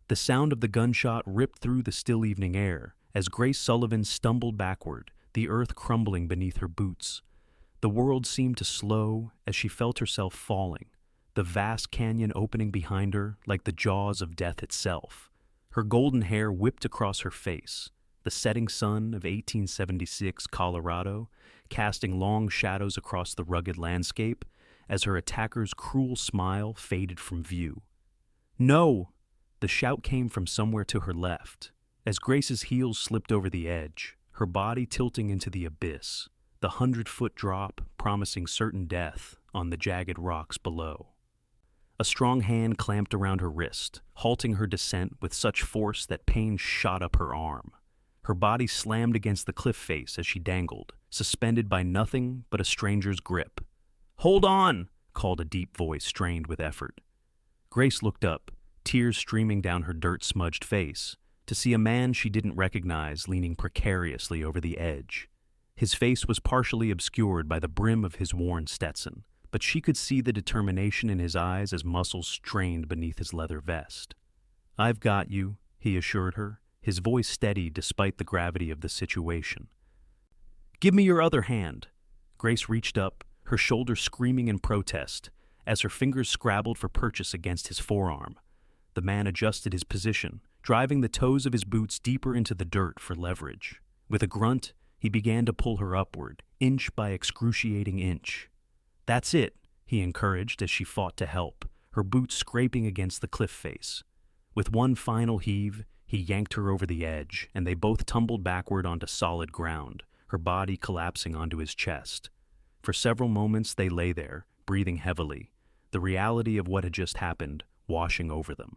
The sound of the gunshot ripped through the still evening air as Grace Sullivan stumbled backward, the earth crumbling beneath her boots. The world seemed to slow as she felt herself falling, the vast canyon opening behind her like the jaws of death itself. Her golden hair whipped across her face, the setting sun of 1876 Colorado casting long shadows across the rugged landscape as her attacker's cruel smile faded from view. "No!" The shout came from somewhere to her left, as Grace's heels slipped over the edge, her body tilting into the abyss, the 100-foot drop promising certain death on the jagged rocks below. A strong hand clamped around her wrist, halting her descent with such force that pain shot up her arm. Her body slammed against the cliff face as she dangled, suspended by nothing but a stranger's grip. "Hold on!" called a deep voice strained with effort. Grace looked up, tears streaming down her dirt-smudged face, to see a man she didn't recognize leaning precariously over the edge. His face was partially obscured by the brim of his worn Stetson, but she could see the determination in his eyes as muscles strained beneath his leather vest. "I've got you," he assured her, his voice steady despite the gravity of the situation. "Give me your other hand." Grace reached up, her shoulder screaming in protest, as her fingers scrabbled for purchase against his forearm. The man adjusted his position, driving the toes of his boots deeper into the dirt for leverage. With a grunt, he began to pull her upward, inch by excruciating inch. "That's it," he encouraged as she fought to help, her boots scraping against the cliff face. With one final heave, he yanked her over the edge, and they both tumbled backward onto solid ground, her body collapsing onto his chest. For several moments they lay there, breathing heavily, the reality of what had just happened washing over them.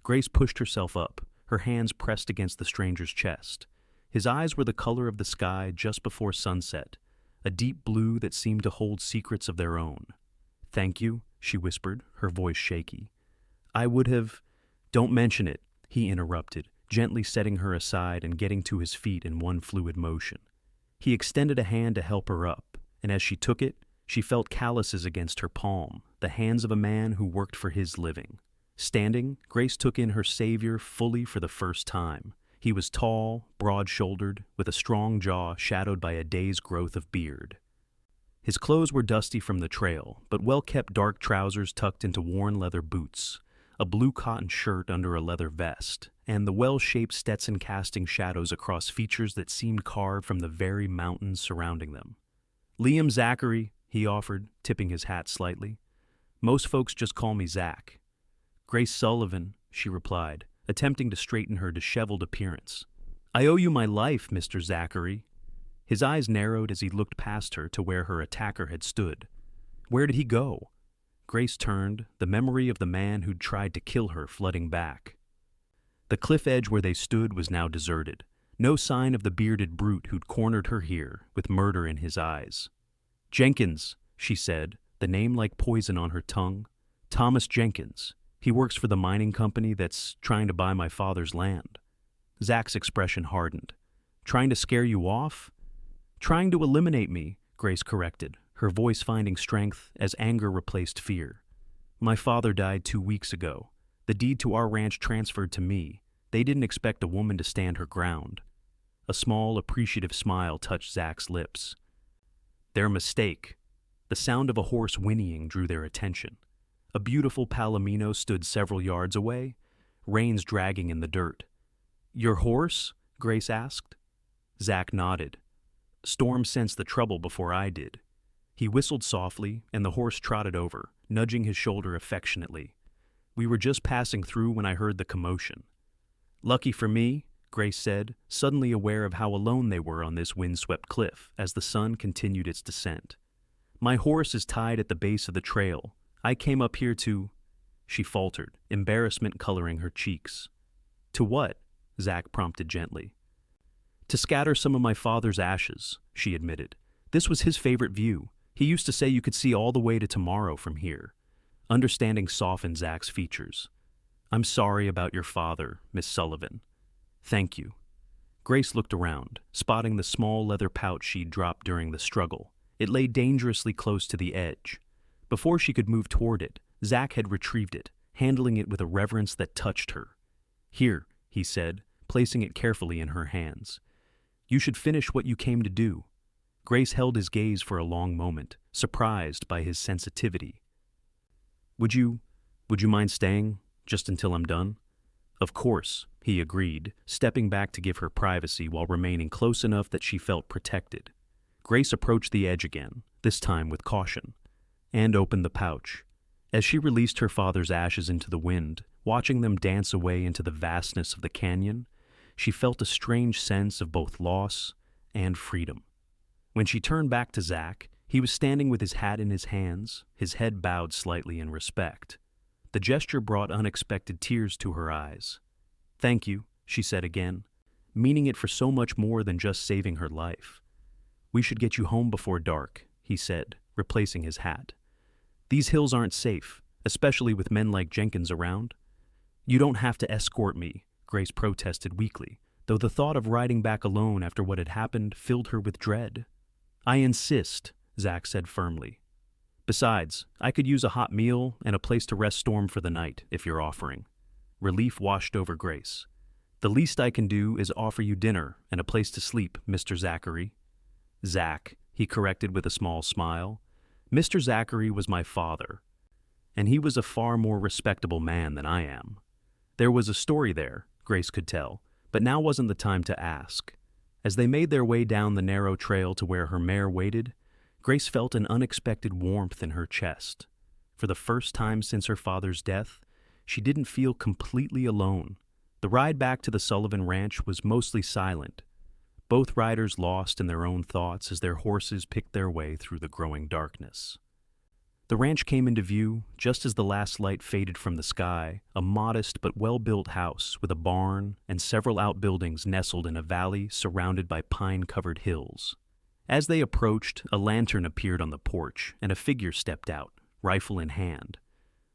Grace pushed herself up, her hands pressed against the stranger's chest. His eyes were the color of the sky just before sunset, a deep blue that seemed to hold secrets of their own. "Thank you," she whispered, her voice shaky. "I would have—" "Don't mention it," he interrupted, gently setting her aside and getting to his feet in one fluid motion. He extended a hand to help her up, and as she took it, she felt calluses against her palm, the hands of a man who worked for his living. Standing, Grace took in her savior fully for the first time. He was tall, broad-shouldered, with a strong jaw shadowed by a day's growth of beard. His clothes were dusty from the trail, but well-kept dark trousers tucked into worn leather boots, a blue cotton shirt under a leather vest, and the well-shaped Stetson casting shadows across features that seemed carved from the very mountains surrounding them. "Liam Zachary," he offered, tipping his hat slightly. "Most folks just call me Zach." "Grace Sullivan," she replied, attempting to straighten her disheveled appearance. "I owe you my life, Mr. Zachary." His eyes narrowed as he looked past her to where her attacker had stood. Where did he go? Grace turned, the memory of the man who'd tried to kill her flooding back. The cliff edge where they stood was now deserted. No sign of the bearded brute who'd cornered her here, with murder in his eyes. "Jenkins," she said, the name like poison on her tongue. "Thomas Jenkins. He works for the mining company that's trying to buy my father's land." Zach's expression hardened. "Trying to scare you off?" "Trying to eliminate me," Grace corrected, her voice finding strength as anger replaced fear. "My father died 2 weeks ago. The deed to our ranch transferred to me. They didn't expect a woman to stand her ground." A small, appreciative smile touched Zach's lips. Their mistake. The sound of a horse whinnying drew their attention. A beautiful palomino stood several yards away, reins dragging in the dirt. "Your horse?" Grace asked. Zach nodded. "Storm sensed the trouble before I did." He whistled softly, and the horse trotted over, nudging his shoulder affectionately. "We were just passing through when I heard the commotion." "Lucky for me," Grace said, suddenly aware of how alone they were on this windswept cliff as the sun continued its descent. "My horse is tied at the base of the trail. I came up here to—" She faltered, embarrassment coloring her cheeks. "To what?" Zach prompted gently. "To scatter some of my father's ashes," she admitted. "This was his favorite view. He used to say you could see all the way to tomorrow from here." Understanding softened Zach's features. "I'm sorry about your father, Miss Sullivan." "Thank you." Grace looked around, spotting the small leather pouch she'd dropped during the struggle. It lay dangerously close to the edge. Before she could move toward it, Zach had retrieved it, handling it with a reverence that touched her. "Here," he said, placing it carefully in her hands. "You should finish what you came to do." Grace held his gaze for a long moment, surprised by his sensitivity. Would you mind staying, just until I'm done?" "Of course," he agreed, stepping back to give her privacy while remaining close enough that she felt protected. Grace approached the edge again, this time with caution, and opened the pouch. As she released her father's ashes into the wind, watching them dance away into the vastness of the canyon, she felt a strange sense of both loss and freedom. When she turned back to Zach, he was standing with his hat in his hands, his head bowed slightly in respect. The gesture brought unexpected tears to her eyes. "Thank you," she said again, meaning it for so much more than just saving her life. "We should get you home before dark," he said, replacing his hat. "These hills aren't safe, especially with men like Jenkins around." "You don't have to escort me," Grace protested weakly, though the thought of riding back alone after what had happened filled her with dread. "I insist," Zach said firmly. "Besides, I could use a hot meal and a place to rest Storm for the night, if you're offering." Relief washed over Grace. "The least I can do is offer you dinner and a place to sleep, Mr. Zachary." "Zach," he corrected with a small smile. "Mr. Zachary was my father, and he was a far more respectable man than I am." There was a story there, Grace could tell, but now wasn't the time to ask. As they made their way down the narrow trail to where her mare waited, Grace felt an unexpected warmth in her chest. For the first time since her father's death, she didn't feel completely alone. The ride back to the Sullivan ranch was mostly silent, both riders lost in their own thoughts as their horses picked their way through the growing darkness. The ranch came into view just as the last light faded from the sky, a modest but well-built house with a barn and several outbuildings nestled in a valley surrounded by pine-covered hills. As they approached, a lantern appeared on the porch and a figure stepped out, rifle in hand.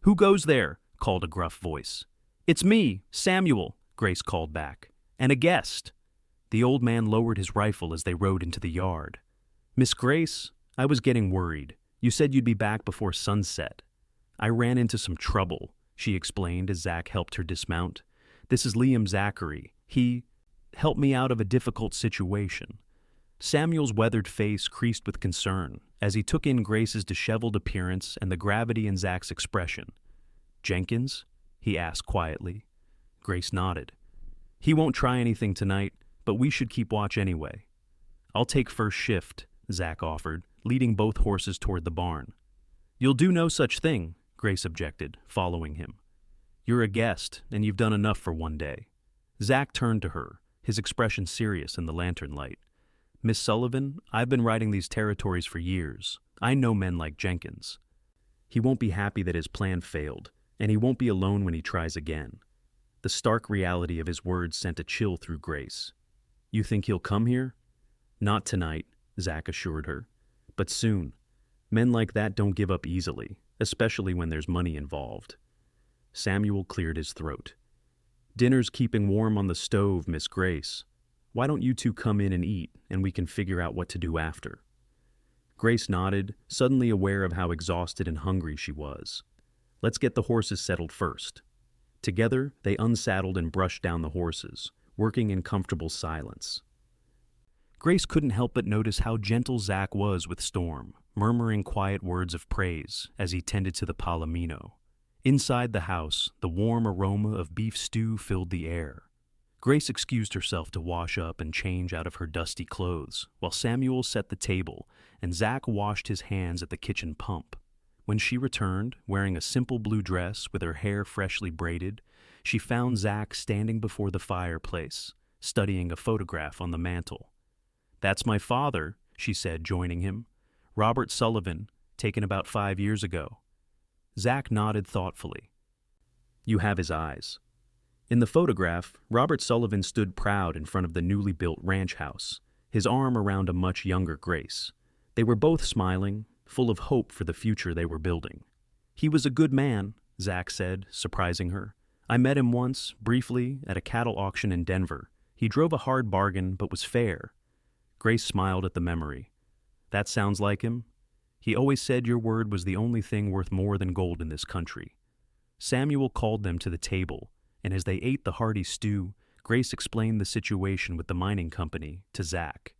"Who goes there?" called a gruff voice. "It's me, Samuel," Grace called back. "And a guest." The old man lowered his rifle as they rode into the yard. "Miss Grace, I was getting worried. You said you'd be back before sunset." "I ran into some trouble," she explained as Zach helped her dismount. "This is Liam Zachary. He helped me out of a difficult situation." Samuel's weathered face creased with concern as he took in Grace's disheveled appearance and the gravity in Zach's expression. "Jenkins?" he asked quietly. Grace nodded. "He won't try anything tonight, but we should keep watch anyway." "I'll take first shift," Zach offered, leading both horses toward the barn. "You'll do no such thing," Grace objected, following him. "You're a guest, and you've done enough for one day." Zach turned to her, his expression serious in the lantern light. "Miss Sullivan, I've been riding these territories for years. I know men like Jenkins. He won't be happy that his plan failed, and he won't be alone when he tries again." The stark reality of his words sent a chill through Grace. "You think he'll come here?" "Not tonight," Zach assured her. "But soon. Men like that don't give up easily, especially when there's money involved." Samuel cleared his throat. "Dinner's keeping warm on the stove, Miss Grace. Why don't you two come in and eat, and we can figure out what to do after?" Grace nodded, suddenly aware of how exhausted and hungry she was. "Let's get the horses settled first." Together, they unsaddled and brushed down the horses, working in comfortable silence. Grace couldn't help but notice how gentle Zach was with Storm, murmuring quiet words of praise as he tended to the palomino. Inside the house, the warm aroma of beef stew filled the air. Grace excused herself to wash up and change out of her dusty clothes, while Samuel set the table and Zach washed his hands at the kitchen pump. When she returned, wearing a simple blue dress with her hair freshly braided, she found Zach standing before the fireplace, studying a photograph on the mantel. "That's my father," she said, joining him. "Robert Sullivan, taken about 5 years ago." Zach nodded thoughtfully. "You have his eyes." In the photograph, Robert Sullivan stood proud in front of the newly built ranch house, his arm around a much younger Grace. They were both smiling, full of hope for the future they were building. "He was a good man," Zach said, surprising her. "I met him once, briefly, at a cattle auction in Denver. He drove a hard bargain, but was fair." Grace smiled at the memory. "That sounds like him. He always said your word was the only thing worth more than gold in this country." Samuel called them to the table, and as they ate the hearty stew, Grace explained the situation with the mining company to Zach.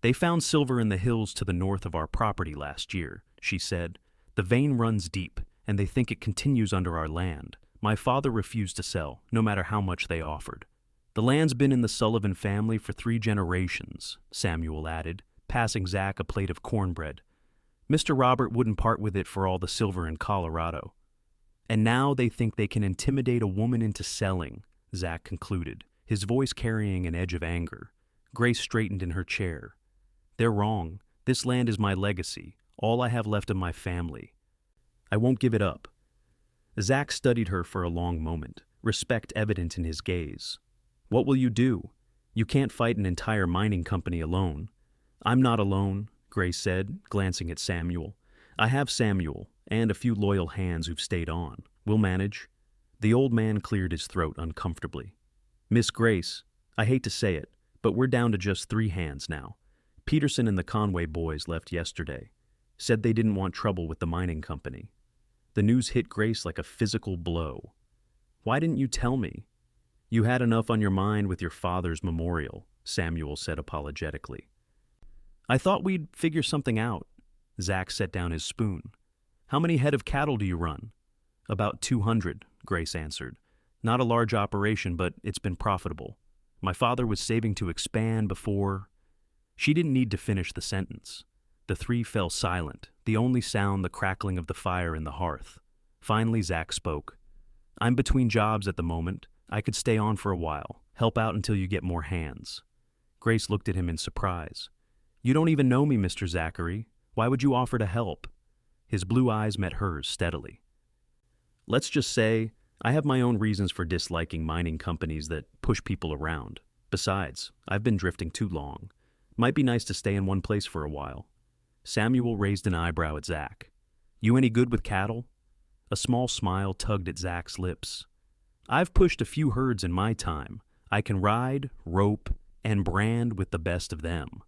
"They found silver in the hills to the north of our property last year," she said. "The vein runs deep, and they think it continues under our land. My father refused to sell, no matter how much they offered." "The land's been in the Sullivan family for 3 generations," Samuel added, passing Zach a plate of cornbread. "Mr. Robert wouldn't part with it for all the silver in Colorado." "And now they think they can intimidate a woman into selling," Zach concluded, his voice carrying an edge of anger. Grace straightened in her chair. "They're wrong. This land is my legacy, all I have left of my family. I won't give it up." Zach studied her for a long moment, respect evident in his gaze. "What will you do? You can't fight an entire mining company alone." "I'm not alone," Grace said, glancing at Samuel. "I have Samuel, and a few loyal hands who've stayed on. We'll manage." The old man cleared his throat uncomfortably. "Miss Grace, I hate to say it, but we're down to just 3 hands now. Peterson and the Conway boys left yesterday. Said they didn't want trouble with the mining company." The news hit Grace like a physical blow. "Why didn't you tell me?" "You had enough on your mind with your father's memorial," Samuel said apologetically. "I thought we'd figure something out." Zach set down his spoon. "How many head of cattle do you run?" "About 200, Grace answered. "Not a large operation, but it's been profitable. My father was saving to expand before—" She didn't need to finish the sentence. The 3 fell silent, the only sound the crackling of the fire in the hearth. Finally, Zach spoke. "I'm between jobs at the moment. I could stay on for a while, help out until you get more hands." Grace looked at him in surprise. "You don't even know me, Mr. Zachary. Why would you offer to help?" His blue eyes met hers steadily. "Let's just say I have my own reasons for disliking mining companies that push people around. Besides, I've been drifting too long. Might be nice to stay in one place for a while." Samuel raised an eyebrow at Zach. "You any good with cattle?" A small smile tugged at Zach's lips. "I've pushed a few herds in my time. I can ride, rope, and brand with the best of them."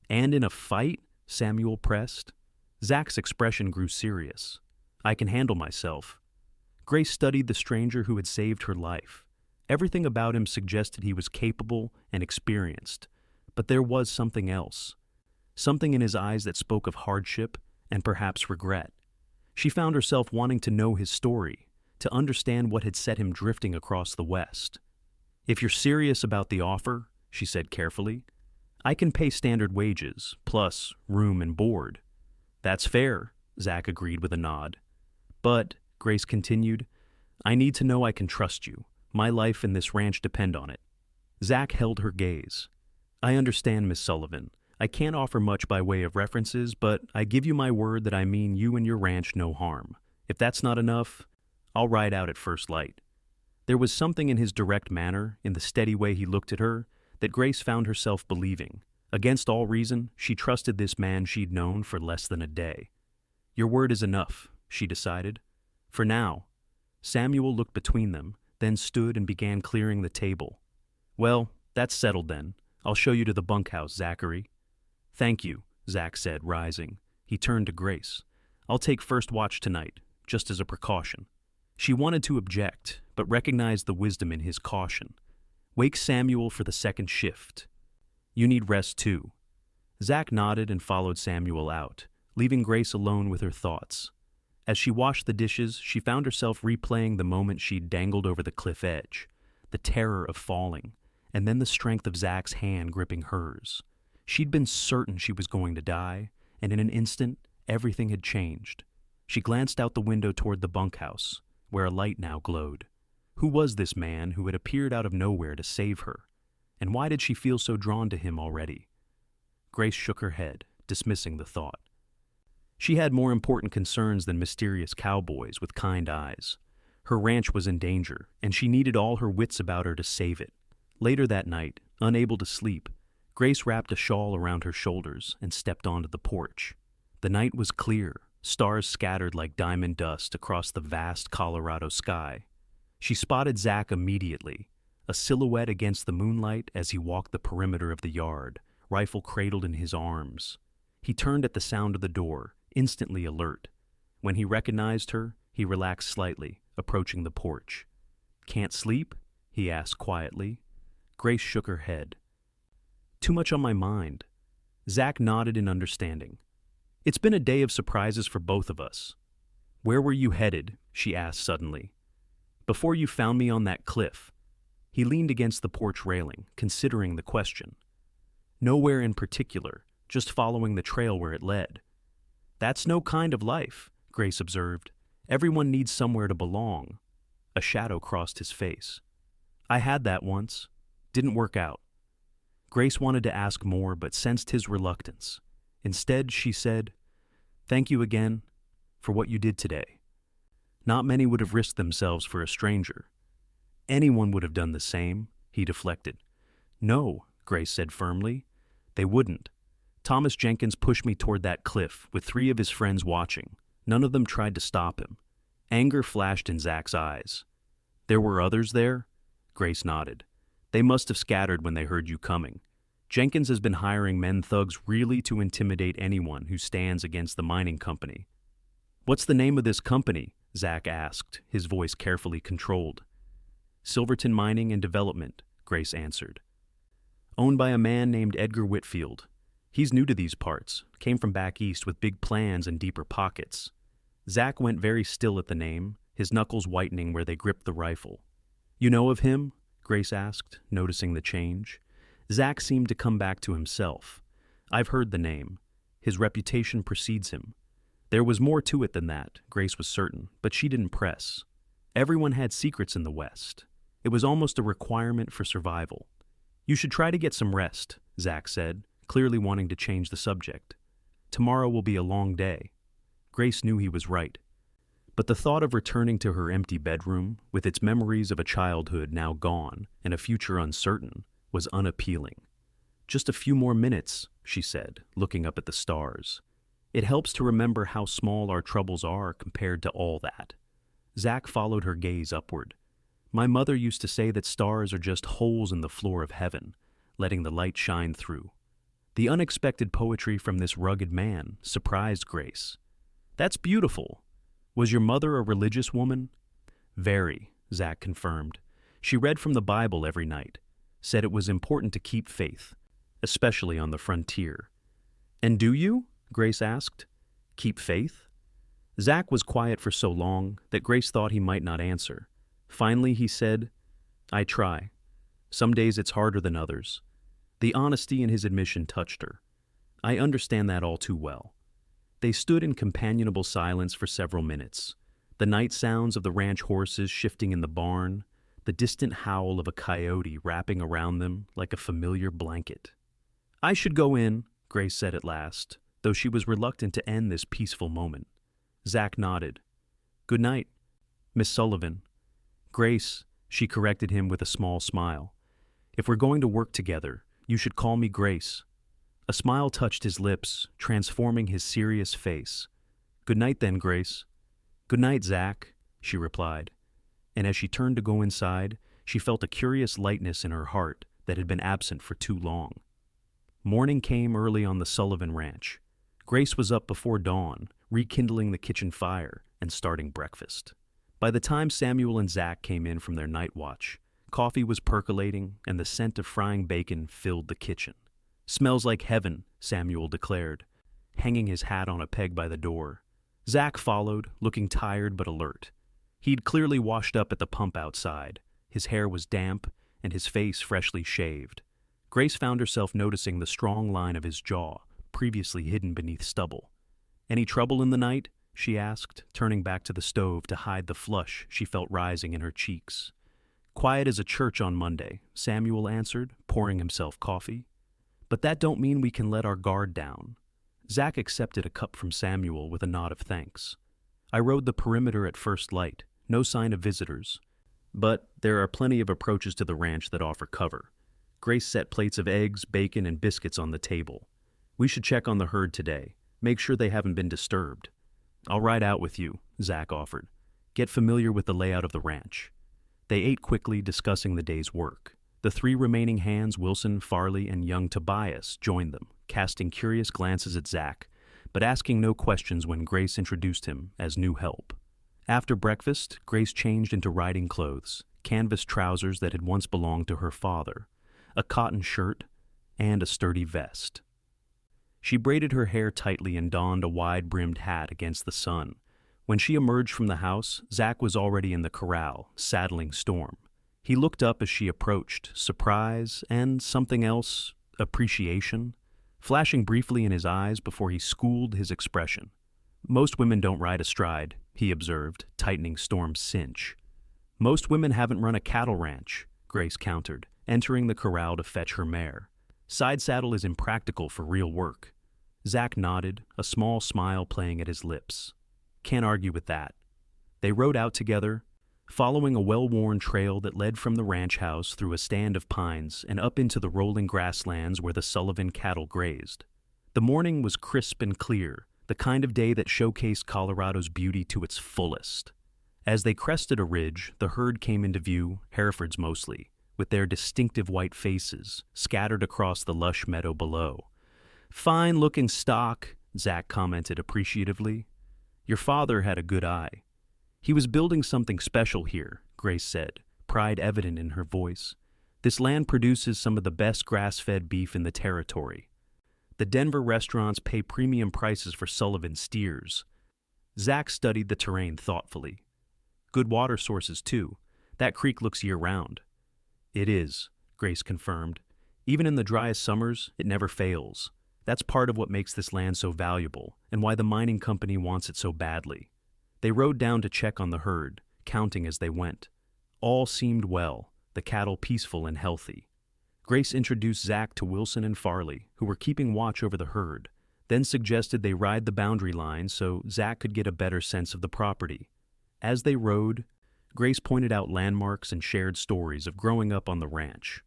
"And in a fight?" Samuel pressed. Zach's expression grew serious. "I can handle myself." Grace studied the stranger who had saved her life. Everything about him suggested he was capable and experienced, but there was something else. Something in his eyes that spoke of hardship and perhaps regret. She found herself wanting to know his story, to understand what had set him drifting across the West. "If you're serious about the offer," she said carefully, "I can pay standard wages, plus room and board." "That's fair," Zach agreed with a nod. "But," Grace continued, "I need to know I can trust you. My life and this ranch depend on it." Zach held her gaze. "I understand, Miss Sullivan. I can't offer much by way of references, but I give you my word that I mean you and your ranch no harm. If that's not enough, I'll ride out at first light." There was something in his direct manner, in the steady way he looked at her, that Grace found herself believing. Against all reason, she trusted this man she'd known for less than a day. "Your word is enough," she decided. "For now." Samuel looked between them, then stood and began clearing the table. "Well, that's settled then. I'll show you to the bunkhouse, Zachary." "Thank you," Zach said, rising. He turned to Grace. "I'll take first watch tonight, just as a precaution." She wanted to object, but recognized the wisdom in his caution. "Wake Samuel for the second shift. You need rest too." Zach nodded and followed Samuel out, leaving Grace alone with her thoughts. As she washed the dishes, she found herself replaying the moment she'd dangled over the cliff edge, the terror of falling, and then the strength of Zach's hand gripping hers. She'd been certain she was going to die, and in an instant, everything had changed. She glanced out the window toward the bunkhouse, where a light now glowed. Who was this man who had appeared out of nowhere to save her? And why did she feel so drawn to him already? Grace shook her head, dismissing the thought. She had more important concerns than mysterious cowboys with kind eyes. Her ranch was in danger, and she needed all her wits about her to save it. Later that night, unable to sleep, Grace wrapped a shawl around her shoulders and stepped onto the porch. The night was clear, stars scattered like diamond dust across the vast Colorado sky. She spotted Zach immediately, a silhouette against the moonlight as he walked the perimeter of the yard, rifle cradled in his arms. He turned at the sound of the door, instantly alert. When he recognized her, he relaxed slightly, approaching the porch. Can't sleep? He asked quietly. Grace shook her head. Too much on my mind. Zach nodded in understanding. It's been a day of surprises for both of us. Where were you headed? She asked suddenly. Before you found me on that cliff. He leaned against the porch railing, considering the question. Nowhere in particular, just following the trail where it led. That's no kind of life, Grace observed. Everyone needs somewhere to belong. A shadow crossed his face. I had that once. Didn't work out. Grace wanted to ask more, but sensed his reluctance. Instead, she said, Thank you again for what you did today. Not many would have risked themselves for a stranger. Anyone would have done the same, he deflected. No, Grace said firmly. They wouldn't. Thomas Jenkins pushed me toward that cliff with 3 of his friends watching. None of them tried to stop him. Anger flashed in Zach's eyes. There were others there? Grace nodded. They must have scattered when they heard you coming. Jenkins has been hiring men thugs really to intimidate anyone who stands against the mining company. What's the name of this company? Zach asked, his voice carefully controlled. Silverton Mining and Development, Grace answered. Owned by a man named Edgar Whitfield. He's new to these parts, came from back east with big plans and deeper pockets. Zach went very still at the name, his knuckles whitening where they gripped the rifle. You know of him? Grace asked, noticing the change. Zach seemed to come back to himself. I've heard the name. His reputation precedes him. There was more to it than that, Grace was certain, but she didn't press. Everyone had secrets in the West. It was almost a requirement for survival. You should try to get some rest, Zach said, clearly wanting to change the subject. Tomorrow will be a long day. Grace knew he was right. But the thought of returning to her empty bedroom, with its memories of a childhood now gone and a future uncertain, was unappealing. Just a few more minutes, she said, looking up at the stars. It helps to remember how small our troubles are compared to all that. Zach followed her gaze upward. My mother used to say that stars are just holes in the floor of heaven, letting the light shine through. The unexpected poetry from this rugged man surprised Grace. That's beautiful. Was your mother a religious woman? Very, Zach confirmed. She read from the Bible every night, said it was important to keep faith, especially on the frontier. And do you? Grace asked. Keep faith? Zach was quiet for so long that Grace thought he might not answer. Finally, he said, I try. Some days it's harder than others. The honesty in his admission touched her. I understand that all too well. They stood in companionable silence for several minutes, the night sounds of the ranch horses shifting in the barn, the distant howl of a coyote wrapping around them like a familiar blanket. I should go in, Grace said at last, though she was reluctant to end this peaceful moment. Zach nodded. Good night, Miss Sullivan. Grace, she corrected him with a small smile. If we're going to work together, you should call me Grace. A smile touched his lips, transforming his serious face. Good night then, Grace. Good night, Zach, she replied. And as she turned to go inside, she felt a curious lightness in her heart that had been absent for too long. Morning came early on the Sullivan ranch. Grace was up before dawn, rekindling the kitchen fire and starting breakfast. By the time Samuel and Zach came in from their night watch, coffee was percolating and the scent of frying bacon filled the kitchen. Smells like heaven, Samuel declared, hanging his hat on a peg by the door. Zach followed, looking tired but alert. He'd clearly washed up at the pump outside. His hair was damp and his face freshly shaved. Grace found herself noticing the strong line of his jaw, previously hidden beneath stubble. Any trouble in the night? She asked, turning back to the stove to hide the flush she felt rising in her cheeks. Quiet as a church on Monday, Samuel answered, pouring himself coffee. But that don't mean we can let our guard down. Zach accepted a cup from Samuel with a nod of thanks. I rode the perimeter at first light, no sign of visitors. But there are plenty of approaches to the ranch that offer cover. Grace set plates of eggs, bacon, and biscuits on the table. We should check on the herd today, make sure they haven't been disturbed. I'll ride out with you, Zach offered. Get familiar with the layout of the ranch. They ate quickly, discussing the day's work. The 3 remaining hands, Wilson, Farley, and young Tobias, joined them, casting curious glances at Zach, but asking no questions when Grace introduced him as new help. After breakfast, Grace changed into riding clothes, canvas trousers that had once belonged to her father, a cotton shirt, and a sturdy vest. She braided her hair tightly and donned a wide-brimmed hat against the sun. When she emerged from the house, Zach was already in the corral, saddling Storm. He looked up as she approached, surprise and something else, appreciation, flashing briefly in his eyes before he schooled his expression. "Most women don't ride astride," he observed, tightening Storm's cinch. "Most women haven't run a cattle ranch," Grace countered, entering the corral to fetch her mare. "Side saddle is impractical for real work." Zach nodded, a small smile playing at his lips. "Can't argue with that." They rode out together, following a well-worn trail that led from the ranch house through a stand of pines and up into the rolling grasslands where the Sullivan cattle grazed. The morning was crisp and clear, the kind of day that showcased Colorado's beauty to its fullest. As they crested a ridge, the herd came into view, Herefords mostly, with their distinctive white faces scattered across the lush meadow below. "Fine-looking stock," Zach commented appreciatively. "Your father had a good eye." "He was building something special here," Grace said, pride evident in her voice. "This land produces some of the best grass-fed beef in the territory. The Denver restaurants pay premium prices for Sullivan steers." Zach studied the terrain thoughtfully. "Good water sources, too. That creek looks year-round." "It is," Grace confirmed. "Even in the driest summers, it never fails. That's part of what makes this land so valuable, and why the mining company wants it so badly." They rode down to check on the herd, counting as they went. All seemed well, the cattle peaceful and healthy. Grace introduced Zach to Wilson and Farley, who were keeping watch over the herd, then suggested they ride the boundary line so Zach could get a better sense of the property. As they rode, Grace pointed out landmarks and shared stories of growing up on the ranch.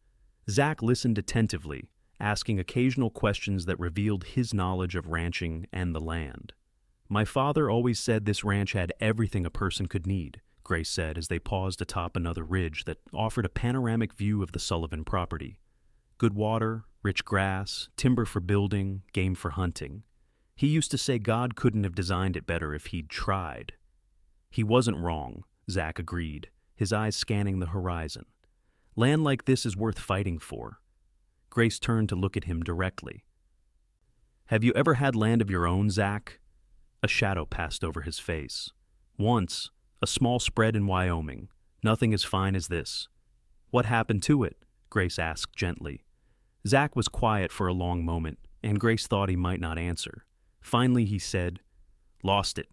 Zach listened attentively, asking occasional questions that revealed his knowledge of ranching and the land. "My father always said this ranch had everything a person could need," Grace said as they paused atop another ridge that offered a panoramic view of the Sullivan property. "Good water, rich grass, timber for building, game for hunting. He used to say God couldn't have designed it better if he'd tried." "He wasn't wrong," Zach agreed, his eyes scanning the horizon. "Land like this is worth fighting for." Grace turned to look at him directly. "Have you ever had land of your own, Zach?" A shadow passed over his face. "Once, a small spread in Wyoming. Nothing as fine as this." "What happened to it?" Grace asked gently. Zach was quiet for a long moment, and Grace thought he might not answer. Finally he said, "Lost it.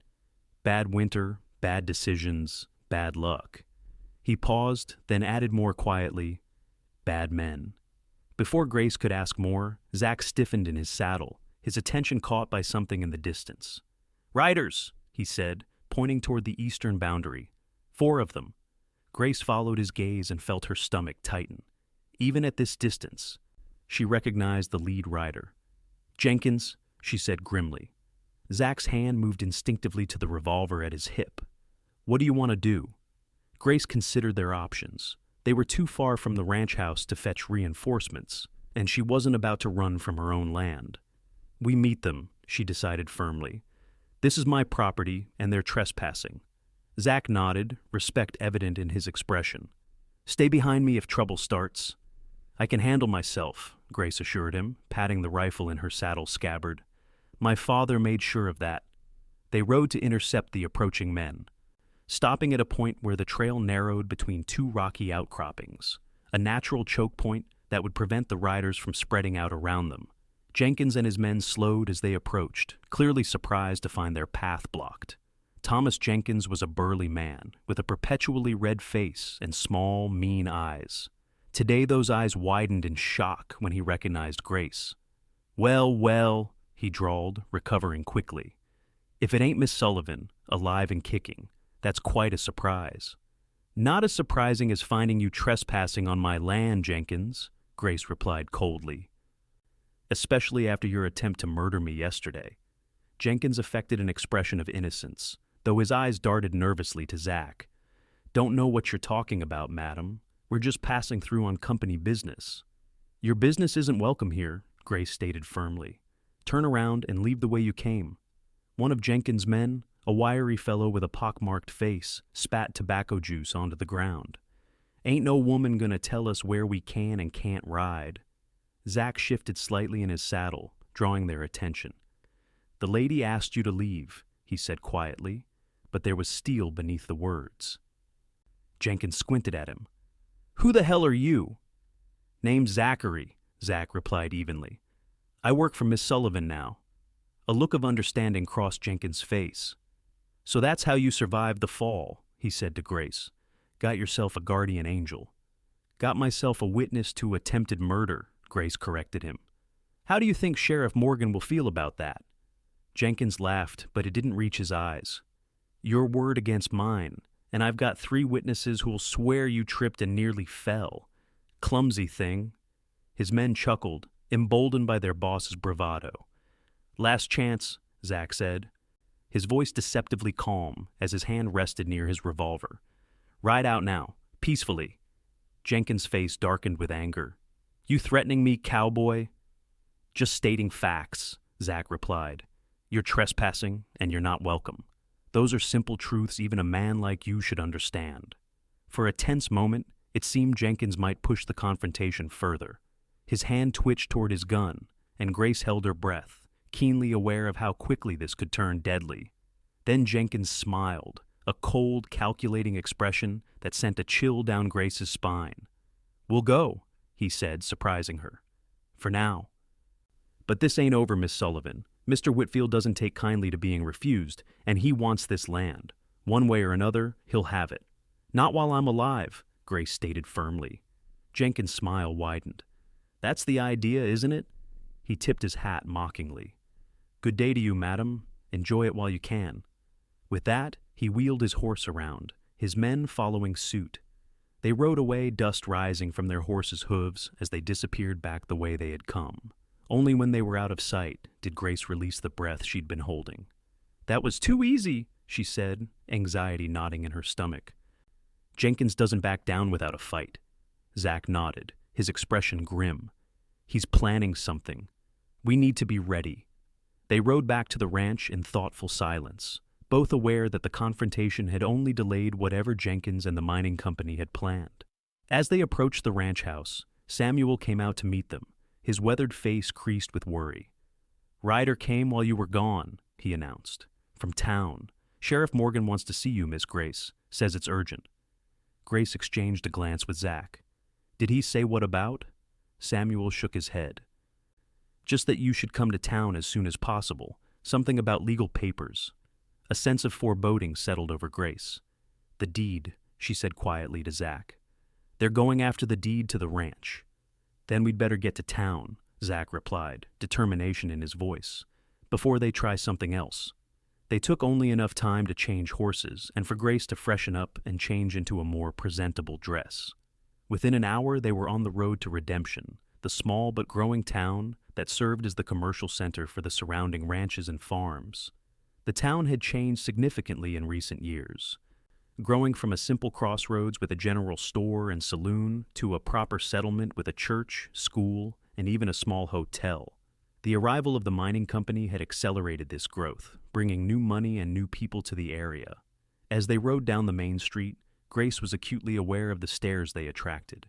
Bad winter, bad decisions, bad luck." He paused, then added more quietly, "Bad men." Before Grace could ask more, Zach stiffened in his saddle, his attention caught by something in the distance. "Riders," he said, pointing toward the eastern boundary. "4 of them." Grace followed his gaze and felt her stomach tighten. Even at this distance, she recognized the lead rider. "Jenkins," she said grimly. Zach's hand moved instinctively to the revolver at his hip. "What do you want to do?" Grace considered their options. They were too far from the ranch house to fetch reinforcements, and she wasn't about to run from her own land. "We meet them," she decided firmly. "This is my property, and they're trespassing." Zach nodded, respect evident in his expression. "Stay behind me if trouble starts." "I can handle myself," Grace assured him, patting the rifle in her saddle scabbard. "My father made sure of that." They rode to intercept the approaching men, stopping at a point where the trail narrowed between 2 rocky outcroppings, a natural choke point that would prevent the riders from spreading out around them. Jenkins and his men slowed as they approached, clearly surprised to find their path blocked. Thomas Jenkins was a burly man, with a perpetually red face and small, mean eyes. Today those eyes widened in shock when he recognized Grace. "Well, well," he drawled, recovering quickly. "If it ain't Miss Sullivan, alive and kicking, that's quite a surprise." "Not as surprising as finding you trespassing on my land, Jenkins," Grace replied coldly. "Especially after your attempt to murder me yesterday." Jenkins affected an expression of innocence, though his eyes darted nervously to Zach. "Don't know what you're talking about, madam. We're just passing through on company business." "Your business isn't welcome here," Grace stated firmly. "Turn around and leave the way you came." One of Jenkins' men, a wiry fellow with a pockmarked face, spat tobacco juice onto the ground. Ain't no woman gonna tell us where we can and can't ride. Zach shifted slightly in his saddle, drawing their attention. The lady asked you to leave, he said quietly, but there was steel beneath the words. Jenkins squinted at him. Who the hell are you? Name's Zachary, Zach replied evenly. I work for Miss Sullivan now. A look of understanding crossed Jenkins' face. So that's how you survived the fall, he said to Grace. Got yourself a guardian angel. Got myself a witness to attempted murder, Grace corrected him. How do you think Sheriff Morgan will feel about that? Jenkins laughed, but it didn't reach his eyes. Your word against mine, and I've got 3 witnesses who'll swear you tripped and nearly fell. Clumsy thing. His men chuckled, emboldened by their boss's bravado. Last chance, Zach said, his voice deceptively calm as his hand rested near his revolver. Ride out now, peacefully. Jenkins' face darkened with anger. You threatening me, cowboy? Just stating facts, Zach replied. You're trespassing, and you're not welcome. Those are simple truths even a man like you should understand. For a tense moment, it seemed Jenkins might push the confrontation further. His hand twitched toward his gun, and Grace held her breath, keenly aware of how quickly this could turn deadly. Then Jenkins smiled, a cold, calculating expression that sent a chill down Grace's spine. We'll go, he said, surprising her. For now. But this ain't over, Miss Sullivan. Mr. Whitfield doesn't take kindly to being refused, and he wants this land. One way or another, he'll have it. Not while I'm alive, Grace stated firmly. Jenkins' smile widened. That's the idea, isn't it? He tipped his hat mockingly. Good day to you, madam. Enjoy it while you can. With that, he wheeled his horse around, his men following suit. They rode away, dust rising from their horses' hooves as they disappeared back the way they had come. Only when they were out of sight did Grace release the breath she'd been holding. That was too easy, she said, anxiety knotting in her stomach. Jenkins doesn't back down without a fight. Zach nodded, his expression grim. He's planning something. We need to be ready. They rode back to the ranch in thoughtful silence, both aware that the confrontation had only delayed whatever Jenkins and the mining company had planned. As they approached the ranch house, Samuel came out to meet them, his weathered face creased with worry. Ryder came while you were gone, he announced. From town. Sheriff Morgan wants to see you, Miss Grace. Says it's urgent. Grace exchanged a glance with Zach. Did he say what about? Samuel shook his head. Just that you should come to town as soon as possible. Something about legal papers. A sense of foreboding settled over Grace. The deed, she said quietly to Zach. They're going after the deed to the ranch. Then we'd better get to town, Zach replied, determination in his voice, before they try something else. They took only enough time to change horses and for Grace to freshen up and change into a more presentable dress. Within an hour, they were on the road to Redemption, the small but growing town that served as the commercial center for the surrounding ranches and farms. The town had changed significantly in recent years, growing from a simple crossroads with a general store and saloon to a proper settlement with a church, school, and even a small hotel. The arrival of the mining company had accelerated this growth, bringing new money and new people to the area. As they rode down the main street, Grace was acutely aware of the stares they attracted.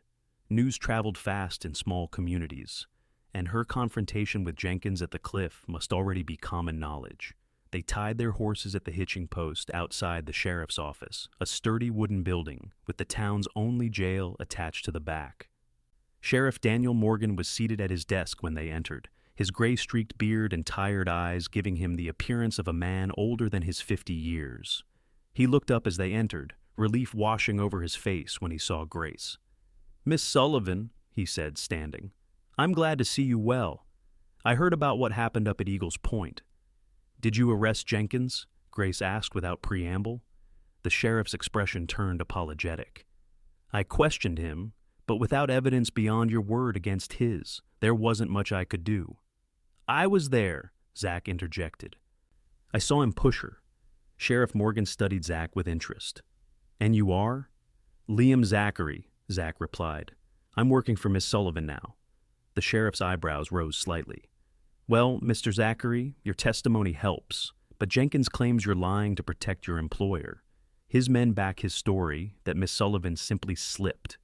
News traveled fast in small communities, and her confrontation with Jenkins at the cliff must already be common knowledge. They tied their horses at the hitching post outside the sheriff's office, a sturdy wooden building with the town's only jail attached to the back. Sheriff Daniel Morgan was seated at his desk when they entered, his gray-streaked beard and tired eyes giving him the appearance of a man older than his 50 years. He looked up as they entered, relief washing over his face when he saw Grace. "Miss Sullivan," he said, standing, "I'm glad to see you well. I heard about what happened up at Eagle's Point." "Did you arrest Jenkins?" Grace asked without preamble. The sheriff's expression turned apologetic. "I questioned him, but without evidence beyond your word against his, there wasn't much I could do." "I was there," Zach interjected. "I saw him push her." Sheriff Morgan studied Zach with interest. "And you are?" "Liam Zachary," Zach replied. "I'm working for Miss Sullivan now." The sheriff's eyebrows rose slightly. "Well, Mr. Zachary, your testimony helps, but Jenkins claims you're lying to protect your employer. His men back his story that Miss Sullivan simply slipped,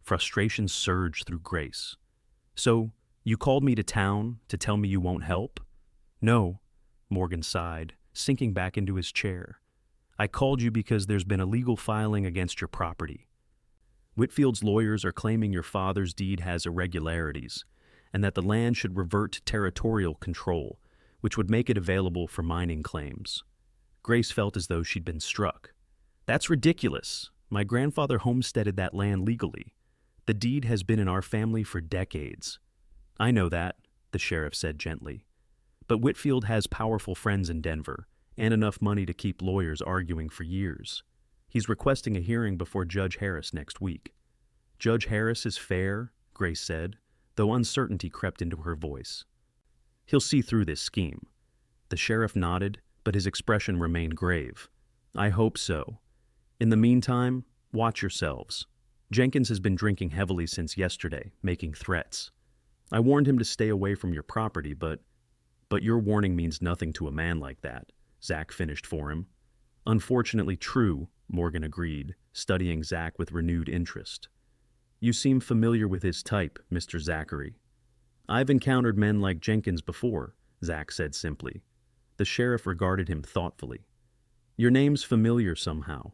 Frustration surged through Grace. "So, you called me to town to tell me you won't help?" "No," Morgan sighed, sinking back into his chair. "I called you because there's been a legal filing against your property. Whitfield's lawyers are claiming your father's deed has irregularities, and that the land should revert to territorial control, which would make it available for mining claims." Grace felt as though she'd been struck. "That's ridiculous. My grandfather homesteaded that land legally. The deed has been in our family for decades." "I know that," the sheriff said gently. "But Whitfield has powerful friends in Denver, and enough money to keep lawyers arguing for years. He's requesting a hearing before Judge Harris next week." "Judge Harris is fair," Grace said, though uncertainty crept into her voice. "He'll see through this scheme." The sheriff nodded, but his expression remained grave. "I hope so. In the meantime, watch yourselves. Jenkins has been drinking heavily since yesterday, making threats. I warned him to stay away from your property, but your warning means nothing to a man like that," Zach finished for him. "Unfortunately true," Morgan agreed, studying Zach with renewed interest. "You seem familiar with his type, Mr. Zachary." "I've encountered men like Jenkins before," Zach said simply. The sheriff regarded him thoughtfully. "Your name's familiar somehow."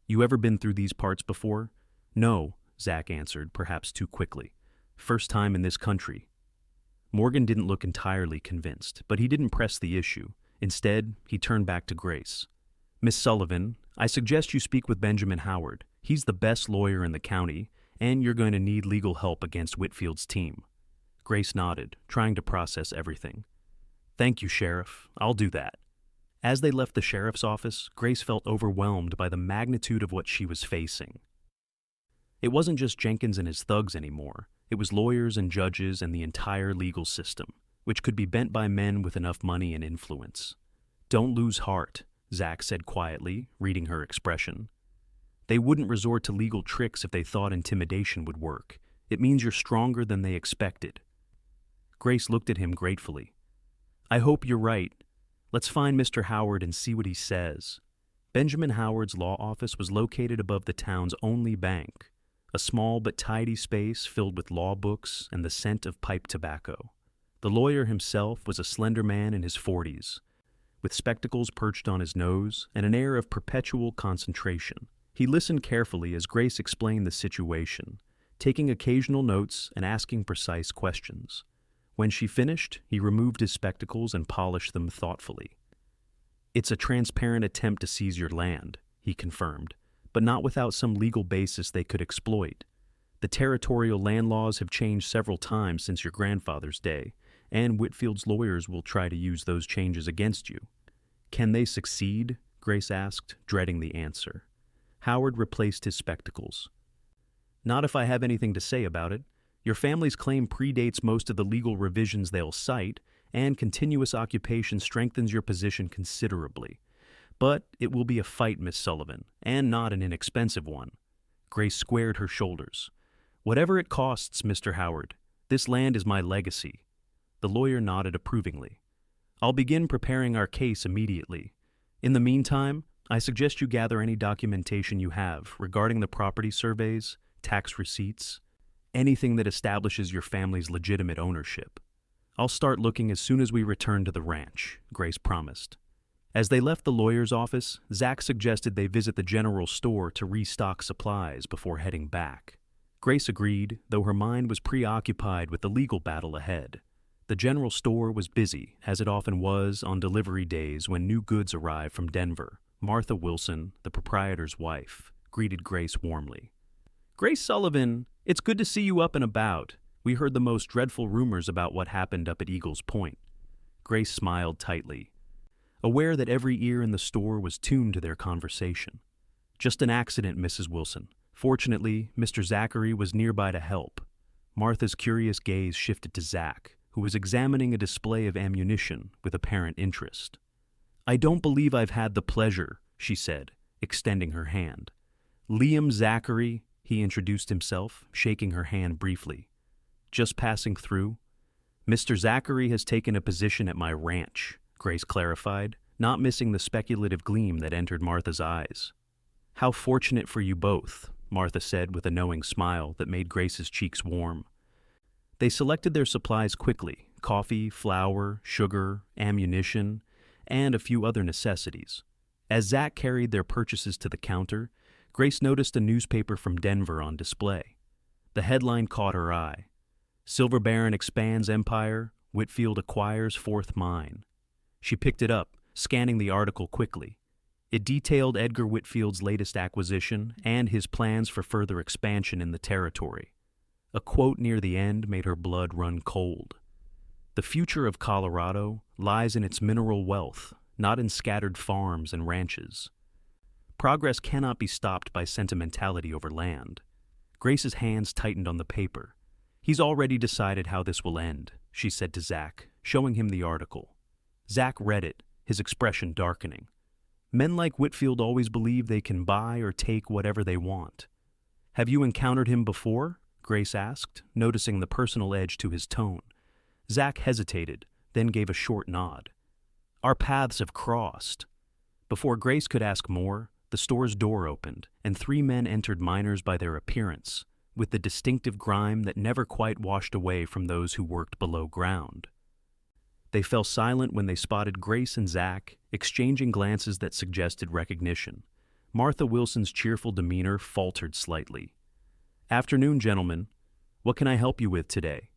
"You ever been through these parts before?" "No," Zach answered, perhaps too quickly. "First time in this country." Morgan didn't look entirely convinced, but he didn't press the issue. Instead, he turned back to Grace. "Miss Sullivan, I suggest you speak with Benjamin Howard. He's the best lawyer in the county, and you're going to need legal help against Whitfield's team." Grace nodded, trying to process everything. "Thank you, Sheriff. I'll do that." As they left the sheriff's office, Grace felt overwhelmed by the magnitude of what she was facing. It wasn't just Jenkins and his thugs anymore. It was lawyers and judges and the entire legal system, which could be bent by men with enough money and influence. "Don't lose heart," Zach said quietly, reading her expression. "They wouldn't resort to legal tricks if they thought intimidation would work. It means you're stronger than they expected." Grace looked at him gratefully. "I hope you're right. Let's find Mr. Howard and see what he says." Benjamin Howard's law office was located above the town's only bank, a small but tidy space filled with law books and the scent of pipe tobacco. The lawyer himself was a slender man in his 40s, with spectacles perched on his nose and an air of perpetual concentration. He listened carefully as Grace explained the situation, taking occasional notes and asking precise questions. When she finished, he removed his spectacles and polished them thoughtfully. "It's a transparent attempt to seize your land," he confirmed, "but not without some legal basis they could exploit. The territorial land laws have changed several times since your grandfather's day, and Whitfield's lawyers will try to use those changes against you." "Can they succeed?" Grace asked, dreading the answer. Howard replaced his spectacles. "Not if I have anything to say about it. Your family's claim predates most of the legal revisions they'll cite, and continuous occupation strengthens your position considerably. But it will be a fight, Miss Sullivan, and not an inexpensive one." Grace squared her shoulders. "Whatever it costs, Mr. Howard, this land is my legacy." The lawyer nodded approvingly. "I'll begin preparing our case immediately. In the meantime, I suggest you gather any documentation you have regarding the property surveys, tax receipts, anything that establishes your family's legitimate ownership. I'll start looking as soon as we return to the ranch," Grace promised. As they left the lawyer's office, Zach suggested they visit the general store to restock supplies before heading back. Grace agreed, though her mind was preoccupied with the legal battle ahead. The general store was busy, as it often was on delivery days when new goods arrived from Denver. Martha Wilson, the proprietor's wife, greeted Grace warmly. "Grace Sullivan, it's good to see you up and about. We heard the most dreadful rumors about what happened up at Eagles Point." Grace smiled tightly, aware that every ear in the store was tuned to their conversation. "Just an accident, Mrs. Wilson. Fortunately, Mr. Zachary was nearby to help." Martha's curious gaze shifted to Zach, who was examining a display of ammunition with apparent interest. "I don't believe I've had the pleasure," she said, extending her hand. "Liam Zachary," he introduced himself, shaking her hand briefly. "Just passing through." "Mr. Zachary has taken a position at my ranch," Grace clarified, not missing the speculative gleam that entered Martha's eyes. "How fortunate for you both," Martha said with a knowing smile that made Grace's cheeks warm. They selected their supplies quickly: coffee, flour, sugar, ammunition, and a few other necessities. As Zach carried their purchases to the counter, Grace noticed a newspaper from Denver on display. The headline caught her eye: Silver Baron expands empire, Whitfield acquires fourth mine. She picked it up, scanning the article quickly. It detailed Edgar Whitfield's latest acquisition and his plans for further expansion in the territory. A quote near the end made her blood run cold. The future of Colorado lies in its mineral wealth, not in scattered farms and ranches. Progress cannot be stopped by sentimentality over land. Grace's hands tightened on the paper. He's already decided how this will end, she said to Zach, showing him the article. Zach read it, his expression darkening. Men like Whitfield always believe they can buy or take whatever they want. Have you encountered him before? Grace asked, noticing the personal edge to his tone. Zach hesitated, then gave a short nod. Our paths have crossed. Before Grace could ask more, the store's door opened, and 3 men entered miners by their appearance, with the distinctive grime that never quite washed away from those who worked below ground. They fell silent when they spotted Grace and Zach, exchanging glances that suggested recognition. Martha Wilson's cheerful demeanor faltered slightly. Afternoon, gentlemen. What can I help you with today?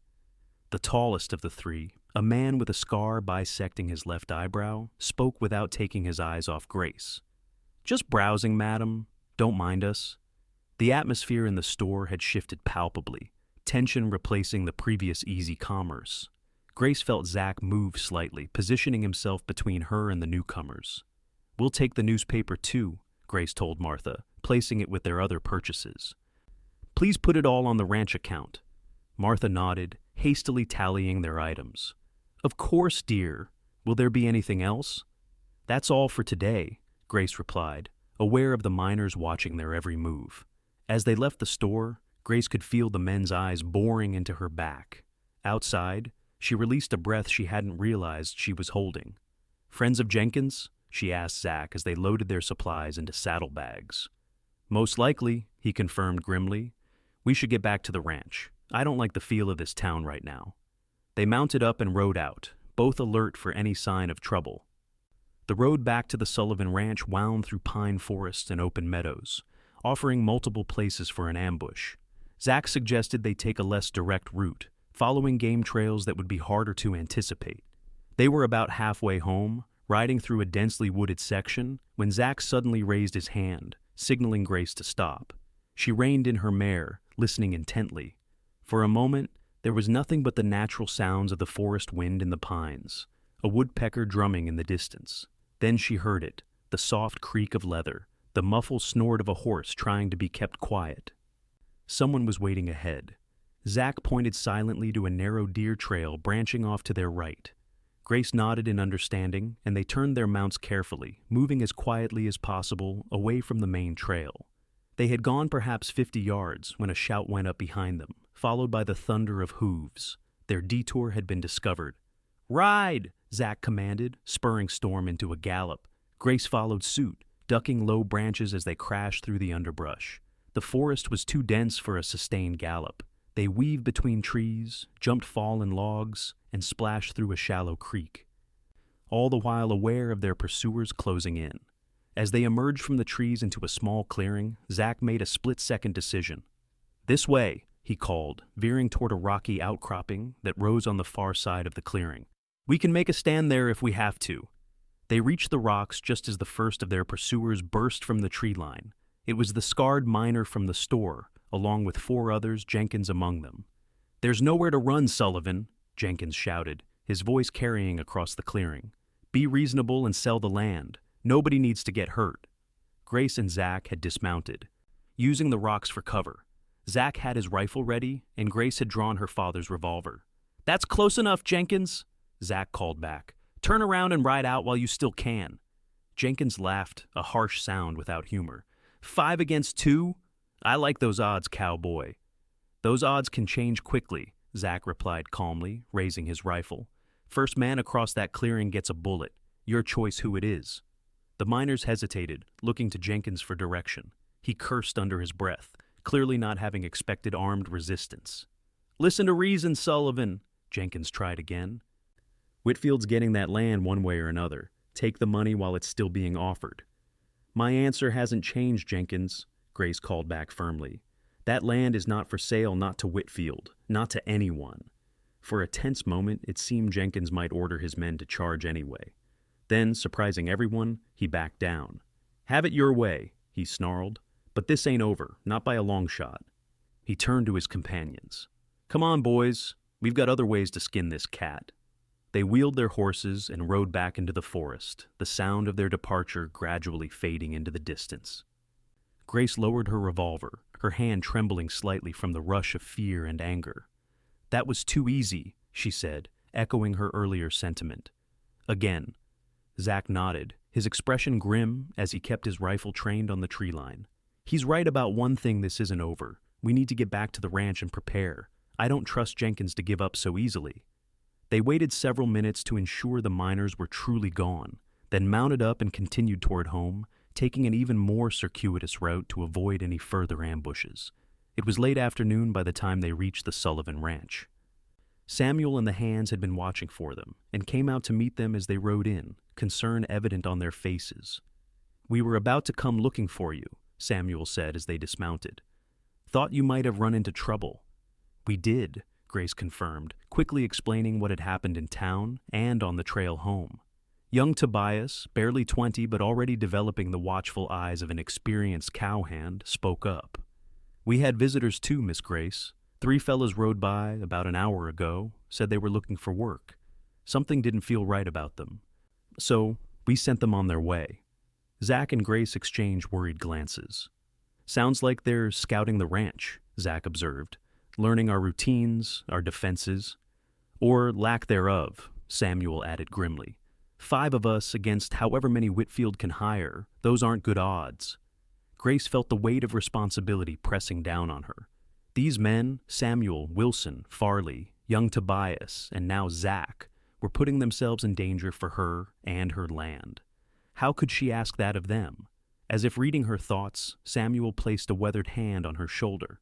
The tallest of the 3, a man with a scar bisecting his left eyebrow, spoke without taking his eyes off Grace. Just browsing, madam. Don't mind us. The atmosphere in the store had shifted palpably, tension replacing the previous easy commerce. Grace felt Zach move slightly, positioning himself between her and the newcomers. We'll take the newspaper too, Grace told Martha, placing it with their other purchases. Please put it all on the ranch account. Martha nodded, hastily tallying their items. Of course, dear. Will there be anything else? That's all for today, Grace replied, aware of the miners watching their every move. As they left the store, Grace could feel the men's eyes boring into her back. Outside, she released a breath she hadn't realized she was holding. Friends of Jenkins? She asked Zach as they loaded their supplies into saddlebags. Most likely, he confirmed grimly. We should get back to the ranch. I don't like the feel of this town right now. They mounted up and rode out, both alert for any sign of trouble. The road back to the Sullivan ranch wound through pine forests and open meadows, offering multiple places for an ambush. Zach suggested they take a less direct route, following game trails that would be harder to anticipate. They were about halfway home, riding through a densely wooded section, when Zach suddenly raised his hand, signaling Grace to stop. She reined in her mare, listening intently. For a moment, there was nothing but the natural sounds of the forest wind in the pines, a woodpecker drumming in the distance. Then she heard it, the soft creak of leather, the muffled snort of a horse trying to be kept quiet. Someone was waiting ahead. Zach pointed silently to a narrow deer trail branching off to their right. Grace nodded in understanding, and they turned their mounts carefully, moving as quietly as possible away from the main trail. They had gone perhaps 50 yards when a shout went up behind them, followed by the thunder of hooves. Their detour had been discovered. "Ride!" Zach commanded, spurring Storm into a gallop. Grace followed suit, ducking low branches as they crashed through the underbrush. The forest was too dense for a sustained gallop. They weaved between trees, jumped fallen logs, and splashed through a shallow creek, all the while aware of their pursuers closing in. As they emerged from the trees into a small clearing, Zach made a split-second decision. "This way," he called, veering toward a rocky outcropping that rose on the far side of the clearing. "We can make a stand there if we have to." They reached the rocks just as the first of their pursuers burst from the tree line. It was the scarred miner from the store, along with 4 others, Jenkins among them. "There's nowhere to run, Sullivan," Jenkins shouted, his voice carrying across the clearing. "Be reasonable and sell the land. Nobody needs to get hurt." Grace and Zach had dismounted, using the rocks for cover. Zach had his rifle ready, and Grace had drawn her father's revolver. "That's close enough, Jenkins," Zach called back. "Turn around and ride out while you still can." Jenkins laughed, a harsh sound without humor. 5 against 2? I like those odds, cowboy." "Those odds can change quickly," Zach replied calmly, raising his rifle. "First man across that clearing gets a bullet. Your choice who it is." The miners hesitated, looking to Jenkins for direction. He cursed under his breath, clearly not having expected armed resistance. "Listen to reason, Sullivan," Jenkins tried again. "Whitfield's getting that land one way or another. Take the money while it's still being offered." "My answer hasn't changed, Jenkins," Grace called back firmly. "That land is not for sale, not to Whitfield, not to anyone." For a tense moment, it seemed Jenkins might order his men to charge anyway. Then, surprising everyone, he backed down. "Have it your way," he snarled. "But this ain't over, not by a long shot." He turned to his companions. "Come on, boys. We've got other ways to skin this cat." They wheeled their horses and rode back into the forest, the sound of their departure gradually fading into the distance. Grace lowered her revolver, her hand trembling slightly from the rush of fear and anger. "That was too easy," she said, echoing her earlier sentiment. Again, Zach nodded, his expression grim as he kept his rifle trained on the tree line. "He's right about one thing, this isn't over. We need to get back to the ranch and prepare. I don't trust Jenkins to give up so easily." They waited several minutes to ensure the miners were truly gone, then mounted up and continued toward home, taking an even more circuitous route to avoid any further ambushes. It was late afternoon by the time they reached the Sullivan ranch. Samuel and the hands had been watching for them, and came out to meet them as they rode in, concern evident on their faces. "We were about to come looking for you," Samuel said as they dismounted. "Thought you might have run into trouble." "We did," Grace confirmed, quickly explaining what had happened in town and on the trail home. Young Tobias, barely 20 but already developing the watchful eyes of an experienced cowhand, spoke up. "We had visitors too, Miss Grace. 3 fellas rode by about an hour ago, said they were looking for work. Something didn't feel right about them. So, we sent them on their way." Zach and Grace exchanged worried glances. "Sounds like they're scouting the ranch," Zach observed. "Learning our routines, our defenses." "Or lack thereof," Samuel added grimly. 5 of us against however many Whitfield can hire, those aren't good odds." Grace felt the weight of responsibility pressing down on her. These men, Samuel, Wilson, Farley, young Tobias, and now Zach, were putting themselves in danger for her and her land. How could she ask that of them? As if reading her thoughts, Samuel placed a weathered hand on her shoulder.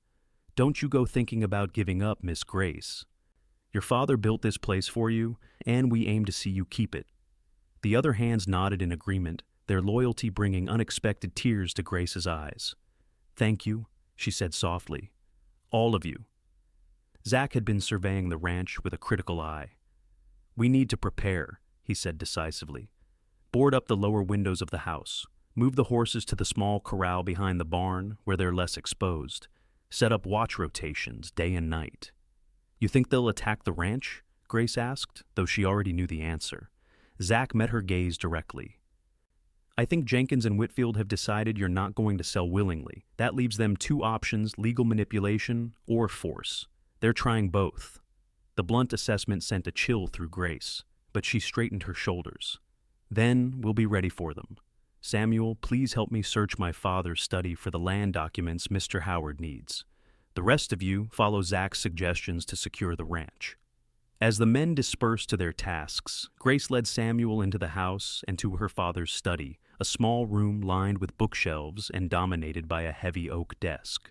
"Don't you go thinking about giving up, Miss Grace. Your father built this place for you, and we aim to see you keep it." The other hands nodded in agreement, their loyalty bringing unexpected tears to Grace's eyes. "Thank you," she said softly. "All of you." Zach had been surveying the ranch with a critical eye. "We need to prepare," he said decisively. "Board up the lower windows of the house. Move the horses to the small corral behind the barn where they're less exposed. Set up watch rotations day and night." "You think they'll attack the ranch?" Grace asked, though she already knew the answer. Zach met her gaze directly. "I think Jenkins and Whitfield have decided you're not going to sell willingly. That leaves them 2 options, legal manipulation or force. They're trying both." The blunt assessment sent a chill through Grace, but she straightened her shoulders. "Then we'll be ready for them. Samuel, please help me search my father's study for the land documents Mr. Howard needs. The rest of you follow Zach's suggestions to secure the ranch." As the men dispersed to their tasks, Grace led Samuel into the house and to her father's study, a small room lined with bookshelves and dominated by a heavy oak desk.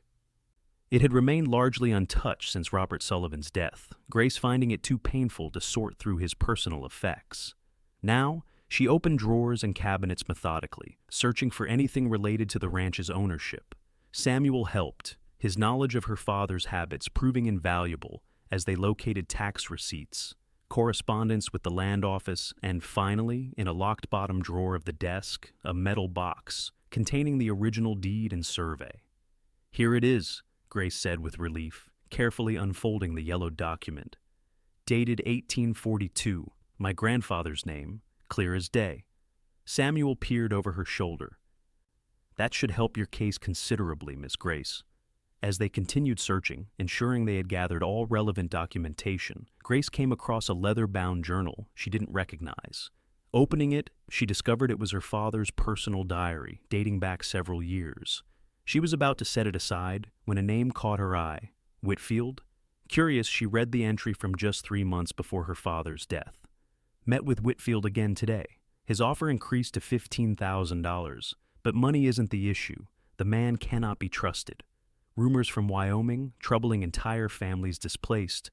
It had remained largely untouched since Robert Sullivan's death, Grace finding it too painful to sort through his personal effects. Now, she opened drawers and cabinets methodically, searching for anything related to the ranch's ownership. Samuel helped, his knowledge of her father's habits proving invaluable as they located tax receipts, correspondence with the land office, and finally, in a locked bottom drawer of the desk, a metal box containing the original deed and survey. "Here it is," Grace said with relief, carefully unfolding the yellow document. "Dated 1842, my grandfather's name, clear as day." Samuel peered over her shoulder. "That should help your case considerably, Miss Grace." As they continued searching, ensuring they had gathered all relevant documentation, Grace came across a leather-bound journal she didn't recognize. Opening it, she discovered it was her father's personal diary, dating back several years. She was about to set it aside when a name caught her eye. Whitfield? Curious, she read the entry from just 3 months before her father's death. "Met with Whitfield again today. His offer increased to $15,000, but money isn't the issue. The man cannot be trusted. Rumors from Wyoming troubling entire families displaced.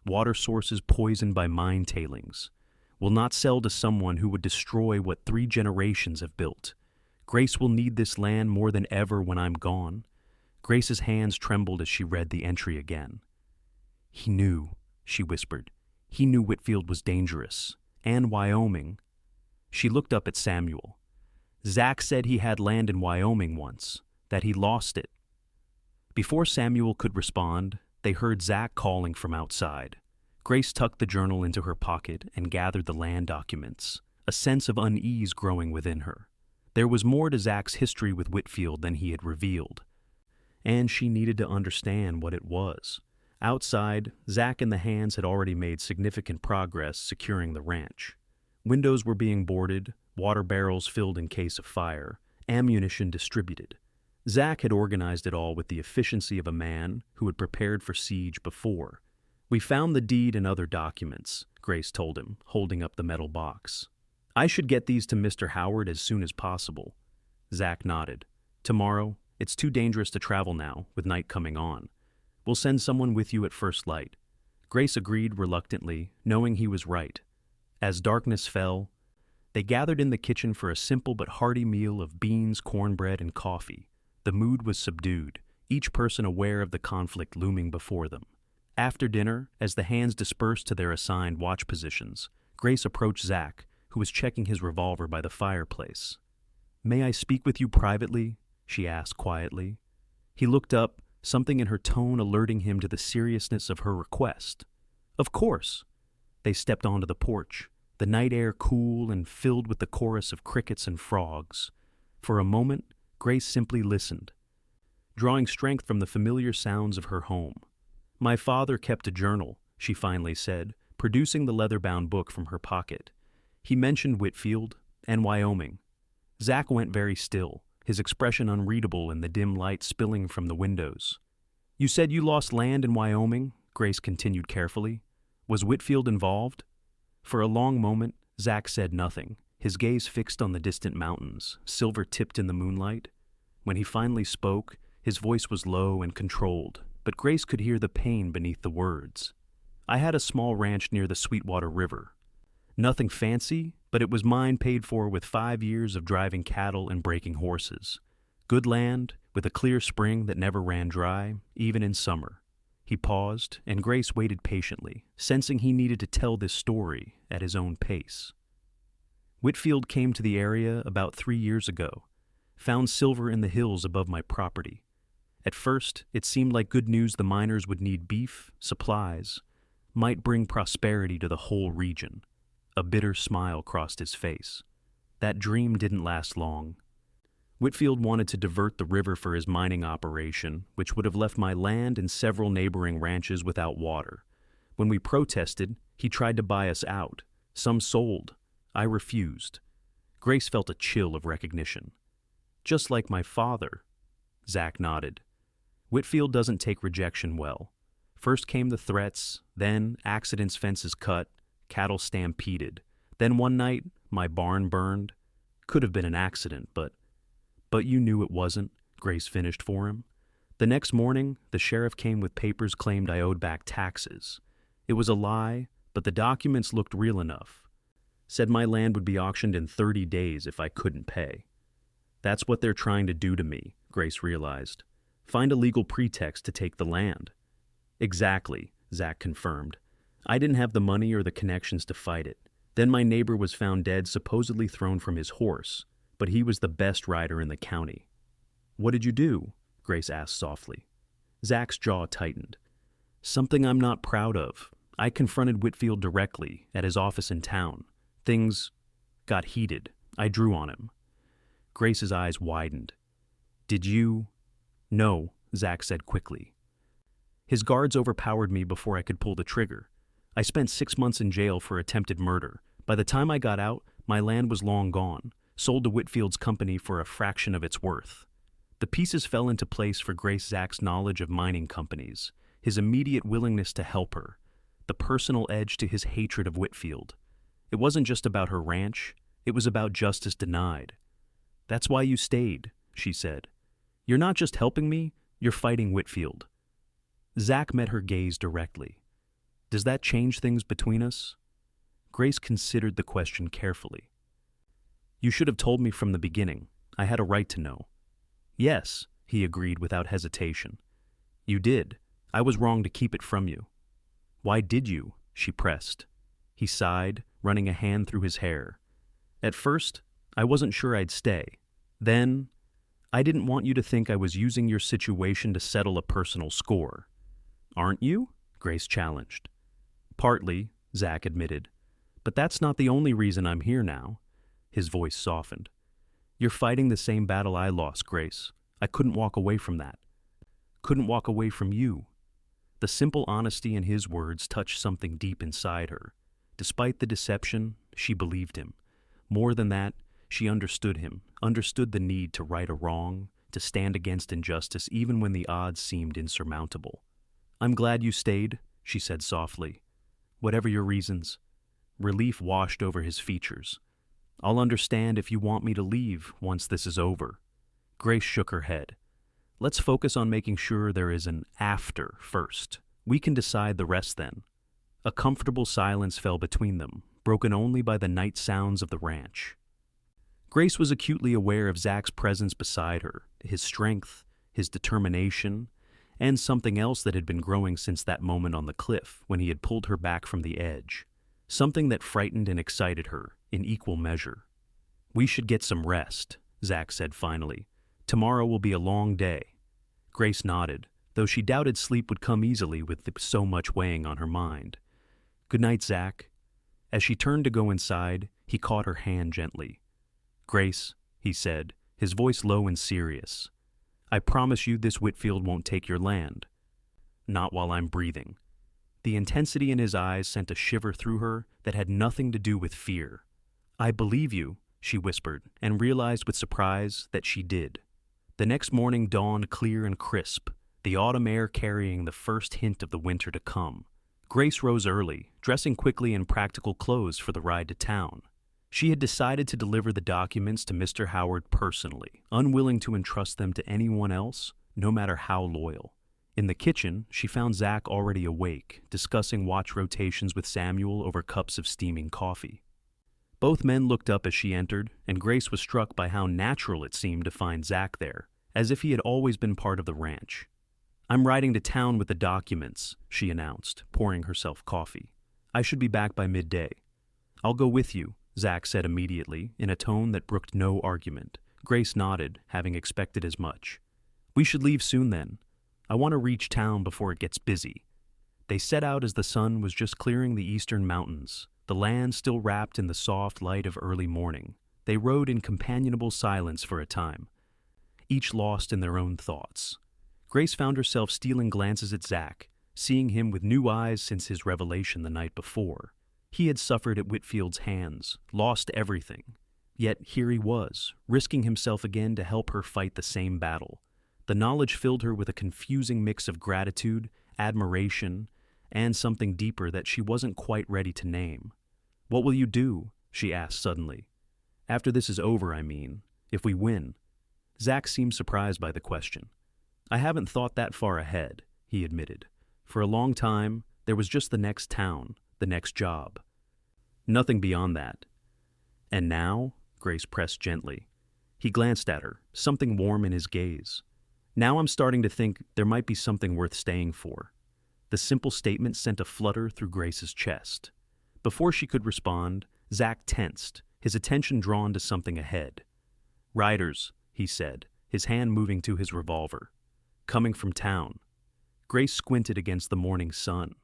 Water sources poisoned by mine tailings. Will not sell to someone who would destroy what 3 generations have built. Grace will need this land more than ever when I'm gone. Grace's hands trembled as she read the entry again. He knew, she whispered. He knew Whitfield was dangerous. And Wyoming. She looked up at Samuel. Zach said he had land in Wyoming once, that he lost it. Before Samuel could respond, they heard Zach calling from outside. Grace tucked the journal into her pocket and gathered the land documents, a sense of unease growing within her. There was more to Zach's history with Whitfield than he had revealed, and she needed to understand what it was. Outside, Zach and the hands had already made significant progress securing the ranch. Windows were being boarded, water barrels filled in case of fire, ammunition distributed. Zach had organized it all with the efficiency of a man who had prepared for siege before. We found the deed and other documents, Grace told him, holding up the metal box. I should get these to Mr. Howard as soon as possible. Zach nodded. Tomorrow? It's too dangerous to travel now, with night coming on. We'll send someone with you at first light. Grace agreed reluctantly, knowing he was right. As darkness fell, they gathered in the kitchen for a simple but hearty meal of beans, cornbread, and coffee. The mood was subdued, each person aware of the conflict looming before them. After dinner, as the hands dispersed to their assigned watch positions, Grace approached Zach, who was checking his revolver by the fireplace. "May I speak with you privately?" she asked quietly. He looked up, something in her tone alerting him to the seriousness of her request. "Of course." They stepped onto the porch, the night air cool and filled with the chorus of crickets and frogs. For a moment, Grace simply listened, drawing strength from the familiar sounds of her home. "My father kept a journal," she finally said, producing the leather-bound book from her pocket. "He mentioned Whitfield and Wyoming." Zach went very still, his expression unreadable in the dim light spilling from the windows. "You said you lost land in Wyoming?" Grace continued carefully. "Was Whitfield involved?" For a long moment, Zach said nothing, his gaze fixed on the distant mountains, silver-tipped in the moonlight. When he finally spoke, his voice was low and controlled, but Grace could hear the pain beneath the words. "I had a small ranch near the Sweetwater River. Nothing fancy, but it was mine paid for with 5 years of driving cattle and breaking horses. Good land, with a clear spring that never ran dry, even in summer." He paused, and Grace waited patiently, sensing he needed to tell this story at his own pace. "Whitfield came to the area about 3 years ago, found silver in the hills above my property. At first, it seemed like good news. The miners would need beef, supplies, might bring prosperity to the whole region." A bitter smile crossed his face. That dream didn't last long. Whitfield wanted to divert the river for his mining operation, which would have left my land and several neighboring ranches without water. When we protested, he tried to buy us out. Some sold. I refused. Grace felt a chill of recognition. "Just like my father." Zach nodded. "Whitfield doesn't take rejection well. First came the threats, then accidents, fences cut, cattle stampeded. Then one night, my barn burned. Could have been an accident, but you knew it wasn't," Grace finished for him. "The next morning, the sheriff came with papers claimed I owed back taxes. It was a lie, but the documents looked real enough. Said my land would be auctioned in 30 days if I couldn't pay. That's what they're trying to do to me," Grace realized. "Find a legal pretext to take the land." "Exactly," Zach confirmed. "I didn't have the money or the connections to fight it. Then my neighbor was found dead, supposedly thrown from his horse, but he was the best rider in the county." "What did you do?" Grace asked softly. Zach's jaw tightened. "Something I'm not proud of. I confronted Whitfield directly at his office in town. Things got heated. I drew on him." Grace's eyes widened. "Did you?" "No," Zach said quickly. "His guards overpowered me before I could pull the trigger. I spent 6 months in jail for attempted murder. By the time I got out, my land was long gone, sold to Whitfield's company for a fraction of its worth." The pieces fell into place for Grace. Zach's knowledge of mining companies, his immediate willingness to help her, the personal edge to his hatred of Whitfield. It wasn't just about her ranch, it was about justice denied. "That's why you stayed," she said. You're not just helping me, you're fighting Whitfield. Zach met her gaze directly. Does that change things between us? Grace considered the question carefully. You should have told me from the beginning. I had a right to know. Yes, he agreed without hesitation. You did. I was wrong to keep it from you. Why did you? She pressed. He sighed, running a hand through his hair. At first, I wasn't sure I'd stay. Then, I didn't want you to think I was using your situation to settle a personal score. Aren't you? Grace challenged. Partly, Zach admitted. But that's not the only reason I'm here now. His voice softened. You're fighting the same battle I lost, Grace. I couldn't walk away from that. Couldn't walk away from you. The simple honesty in his words touched something deep inside her. Despite the deception, she believed him. More than that, she understood him, understood the need to right a wrong, to stand against injustice even when the odds seemed insurmountable. I'm glad you stayed, she said softly. Whatever your reasons. Relief washed over his features. I'll understand if you want me to leave once this is over. Grace shook her head. Let's focus on making sure there is an after first. We can decide the rest then. A comfortable silence fell between them, broken only by the night sounds of the ranch. Grace was acutely aware of Zach's presence beside her, his strength, his determination, and something else that had been growing since that moment on the cliff when he had pulled her back from the edge. Something that frightened and excited her, in equal measure. We should get some rest, Zach said finally. Tomorrow will be a long day. Grace nodded, though she doubted sleep would come easily with so much weighing on her mind. Good night, Zach. As she turned to go inside, he caught her hand gently. Grace, he said, his voice low and serious. I promise you this Whitfield won't take your land. Not while I'm breathing. The intensity in his eyes sent a shiver through her that had nothing to do with fear. I believe you, she whispered, and realized with surprise that she did. The next morning dawned clear and crisp, the autumn air carrying the first hint of the winter to come. Grace rose early, dressing quickly in practical clothes for the ride to town. She had decided to deliver the documents to Mr. Howard personally, unwilling to entrust them to anyone else, no matter how loyal. In the kitchen, she found Zach already awake, discussing watch rotations with Samuel over cups of steaming coffee. Both men looked up as she entered, and Grace was struck by how natural it seemed to find Zach there, as if he had always been part of the ranch. I'm riding to town with the documents, she announced, pouring herself coffee. I should be back by midday. I'll go with you, Zach said immediately, in a tone that brooked no argument. Grace nodded, having expected as much. We should leave soon then. I want to reach town before it gets busy. They set out as the sun was just clearing the eastern mountains, the land still wrapped in the soft light of early morning. They rode in companionable silence for a time, each lost in their own thoughts. Grace found herself stealing glances at Zach, seeing him with new eyes since his revelation the night before. He had suffered at Whitfield's hands, lost everything. Yet here he was, risking himself again to help her fight the same battle. The knowledge filled her with a confusing mix of gratitude, admiration, and something deeper that she wasn't quite ready to name. What will you do? She asked suddenly. After this is over, I mean, if we win. Zach seemed surprised by the question. I haven't thought that far ahead, he admitted. For a long time, there was just the next town, the next job. Nothing beyond that. And now? Grace pressed gently. He glanced at her, something warm in his gaze. Now I'm starting to think there might be something worth staying for. The simple statement sent a flutter through Grace's chest. Before she could respond, Zach tensed, his attention drawn to something ahead. Riders, he said, his hand moving to his revolver. Coming from town. Grace squinted against the morning sun.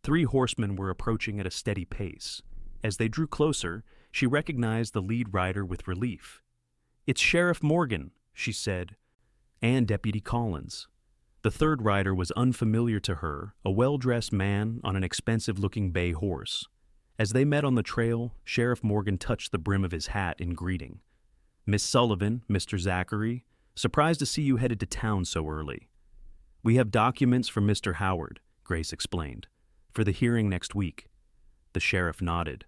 3 horsemen were approaching at a steady pace. As they drew closer, she recognized the lead rider with relief. It's Sheriff Morgan, she said, and Deputy Collins. The third rider was unfamiliar to her, a well-dressed man on an expensive-looking bay horse. As they met on the trail, Sheriff Morgan touched the brim of his hat in greeting. Miss Sullivan, Mr. Zachary, surprised to see you headed to town so early. We have documents from Mr. Howard, Grace explained, for the hearing next week. The sheriff nodded.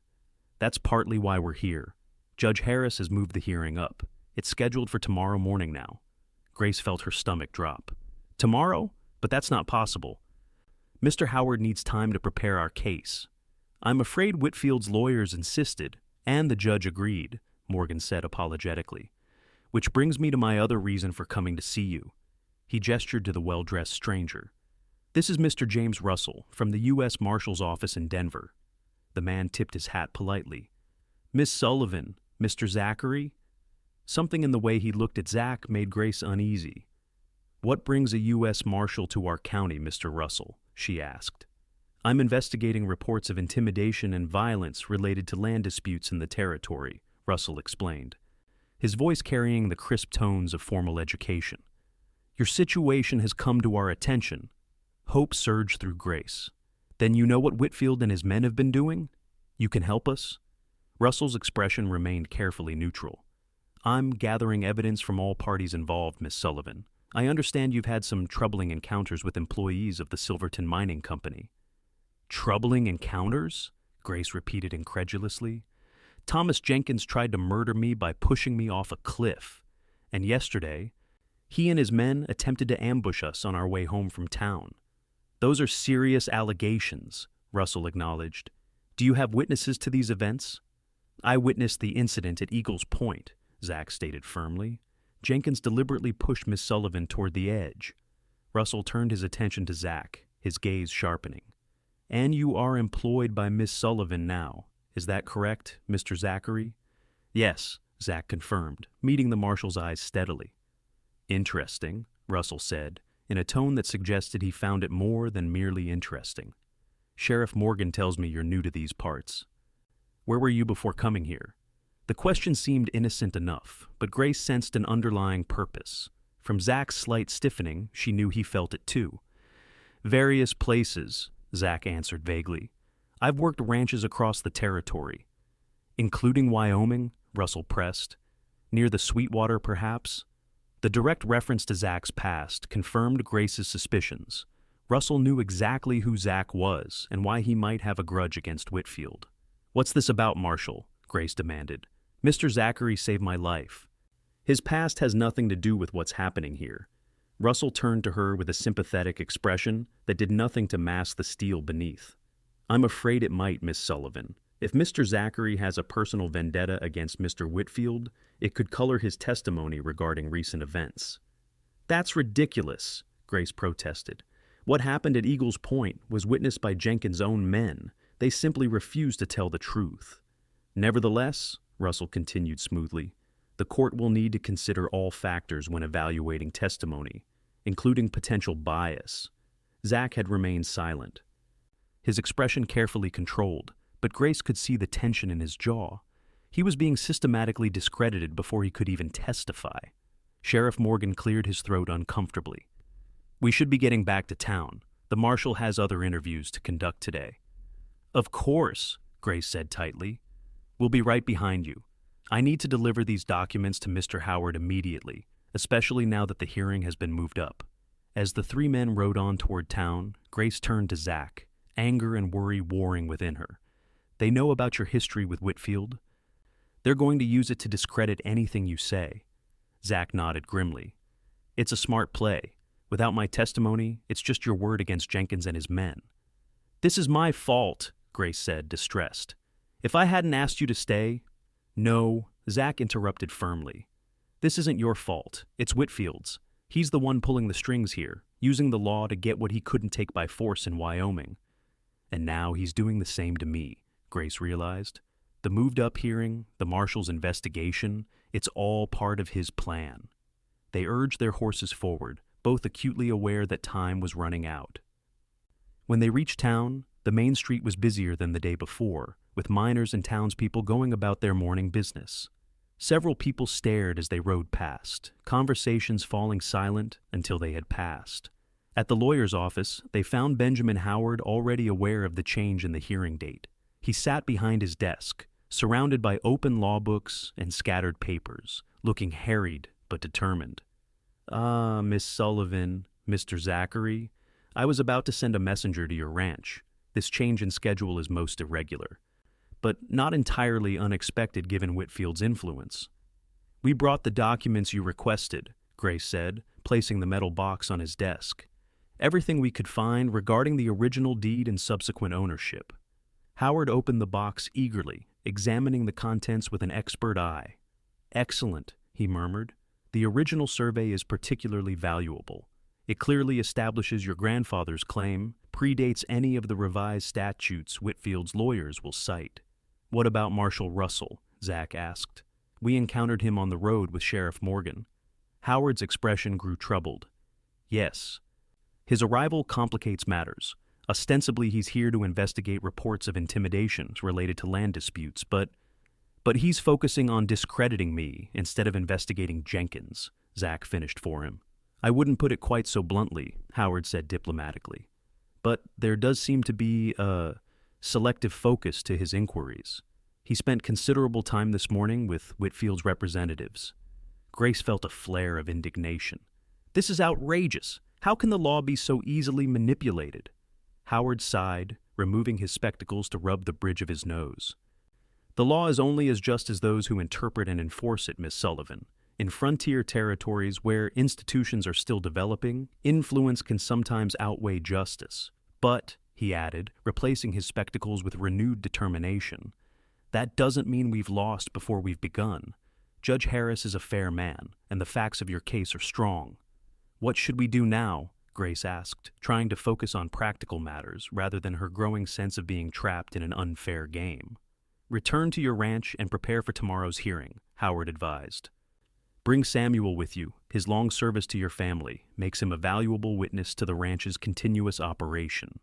That's partly why we're here. Judge Harris has moved the hearing up. It's scheduled for tomorrow morning now. Grace felt her stomach drop. Tomorrow? But that's not possible. Mr. Howard needs time to prepare our case. I'm afraid Whitfield's lawyers insisted, and the judge agreed, Morgan said apologetically. Which brings me to my other reason for coming to see you. He gestured to the well-dressed stranger. This is Mr. James Russell, from the U.S. Marshal's office in Denver. The man tipped his hat politely. Miss Sullivan, Mr. Zachary? Something in the way he looked at Zach made Grace uneasy. What brings a U.S. Marshal to our county, Mr. Russell? She asked. I'm investigating reports of intimidation and violence related to land disputes in the territory, Russell explained, his voice carrying the crisp tones of formal education. Your situation has come to our attention. Hope surged through Grace. Then you know what Whitfield and his men have been doing? You can help us? Russell's expression remained carefully neutral. I'm gathering evidence from all parties involved, Miss Sullivan. I understand you've had some troubling encounters with employees of the Silverton Mining Company. Troubling encounters? Grace repeated incredulously. Thomas Jenkins tried to murder me by pushing me off a cliff. And yesterday, he and his men attempted to ambush us on our way home from town. Those are serious allegations, Russell acknowledged. Do you have witnesses to these events? I witnessed the incident at Eagles Point, Zach stated firmly. Jenkins deliberately pushed Miss Sullivan toward the edge. Russell turned his attention to Zach, his gaze sharpening. And you are employed by Miss Sullivan now. Is that correct, Mr. Zachary? Yes, Zach confirmed, meeting the marshal's eyes steadily. Interesting, Russell said, in a tone that suggested he found it more than merely interesting. Sheriff Morgan tells me you're new to these parts. Where were you before coming here? The question seemed innocent enough, but Grace sensed an underlying purpose. From Zach's slight stiffening, she knew he felt it too. Various places, Zach answered vaguely. I've worked ranches across the territory. Including Wyoming, Russell pressed. Near the Sweetwater, perhaps? The direct reference to Zach's past confirmed Grace's suspicions. Russell knew exactly who Zach was and why he might have a grudge against Whitfield. What's this about, Marshal? Grace demanded. Mr. Zachary saved my life. His past has nothing to do with what's happening here. Russell turned to her with a sympathetic expression that did nothing to mask the steel beneath. I'm afraid it might, Miss Sullivan. If Mr. Zachary has a personal vendetta against Mr. Whitfield, it could color his testimony regarding recent events. That's ridiculous, Grace protested. What happened at Eagles Point was witnessed by Jenkins' own men. They simply refused to tell the truth. Nevertheless, Russell continued smoothly, the court will need to consider all factors when evaluating testimony, including potential bias. Zach had remained silent, his expression carefully controlled, but Grace could see the tension in his jaw. He was being systematically discredited before he could even testify. Sheriff Morgan cleared his throat uncomfortably. We should be getting back to town. The marshal has other interviews to conduct today. Of course, Grace said tightly. We'll be right behind you. I need to deliver these documents to Mr. Howard immediately, especially now that the hearing has been moved up. As the three men rode on toward town, Grace turned to Zach, anger and worry warring within her. They know about your history with Whitfield. They're going to use it to discredit anything you say. Zach nodded grimly. It's a smart play. Without my testimony, it's just your word against Jenkins and his men. This is my fault, Grace said, distressed. If I hadn't asked you to stay... No, Zach interrupted firmly. This isn't your fault. It's Whitfield's. He's the one pulling the strings here, using the law to get what he couldn't take by force in Wyoming. And now he's doing the same to me, Grace realized. The moved-up hearing, the marshal's investigation, it's all part of his plan. They urged their horses forward, both acutely aware that time was running out. When they reached town, the main street was busier than the day before, with miners and townspeople going about their morning business. Several people stared as they rode past, conversations falling silent until they had passed. At the lawyer's office, they found Benjamin Howard already aware of the change in the hearing date. He sat behind his desk, surrounded by open law books and scattered papers, looking harried but determined. Ah, Miss Sullivan, Mr. Zachary, I was about to send a messenger to your ranch. This change in schedule is most irregular, but not entirely unexpected given Whitfield's influence. We brought the documents you requested, Grace said, placing the metal box on his desk. Everything we could find regarding the original deed and subsequent ownership. Howard opened the box eagerly, examining the contents with an expert eye. Excellent, he murmured. The original survey is particularly valuable. It clearly establishes your grandfather's claim, predates any of the revised statutes Whitfield's lawyers will cite. What about Marshal Russell? Zach asked. We encountered him on the road with Sheriff Morgan. Howard's expression grew troubled. Yes. His arrival complicates matters. Ostensibly, he's here to investigate reports of intimidations related to land disputes, but he's focusing on discrediting me instead of investigating Jenkins, Zach finished for him. I wouldn't put it quite so bluntly, Howard said diplomatically. But there does seem to be a selective focus to his inquiries. He spent considerable time this morning with Whitfield's representatives. Grace felt a flare of indignation. This is outrageous. How can the law be so easily manipulated? Howard sighed, removing his spectacles to rub the bridge of his nose. The law is only as just as those who interpret and enforce it, Miss Sullivan. In frontier territories where institutions are still developing, influence can sometimes outweigh justice. But, he added, replacing his spectacles with renewed determination, that doesn't mean we've lost before we've begun. Judge Harris is a fair man, and the facts of your case are strong. What should we do now? Grace asked, trying to focus on practical matters rather than her growing sense of being trapped in an unfair game. Return to your ranch and prepare for tomorrow's hearing, Howard advised. Bring Samuel with you. His long service to your family makes him a valuable witness to the ranch's continuous operation.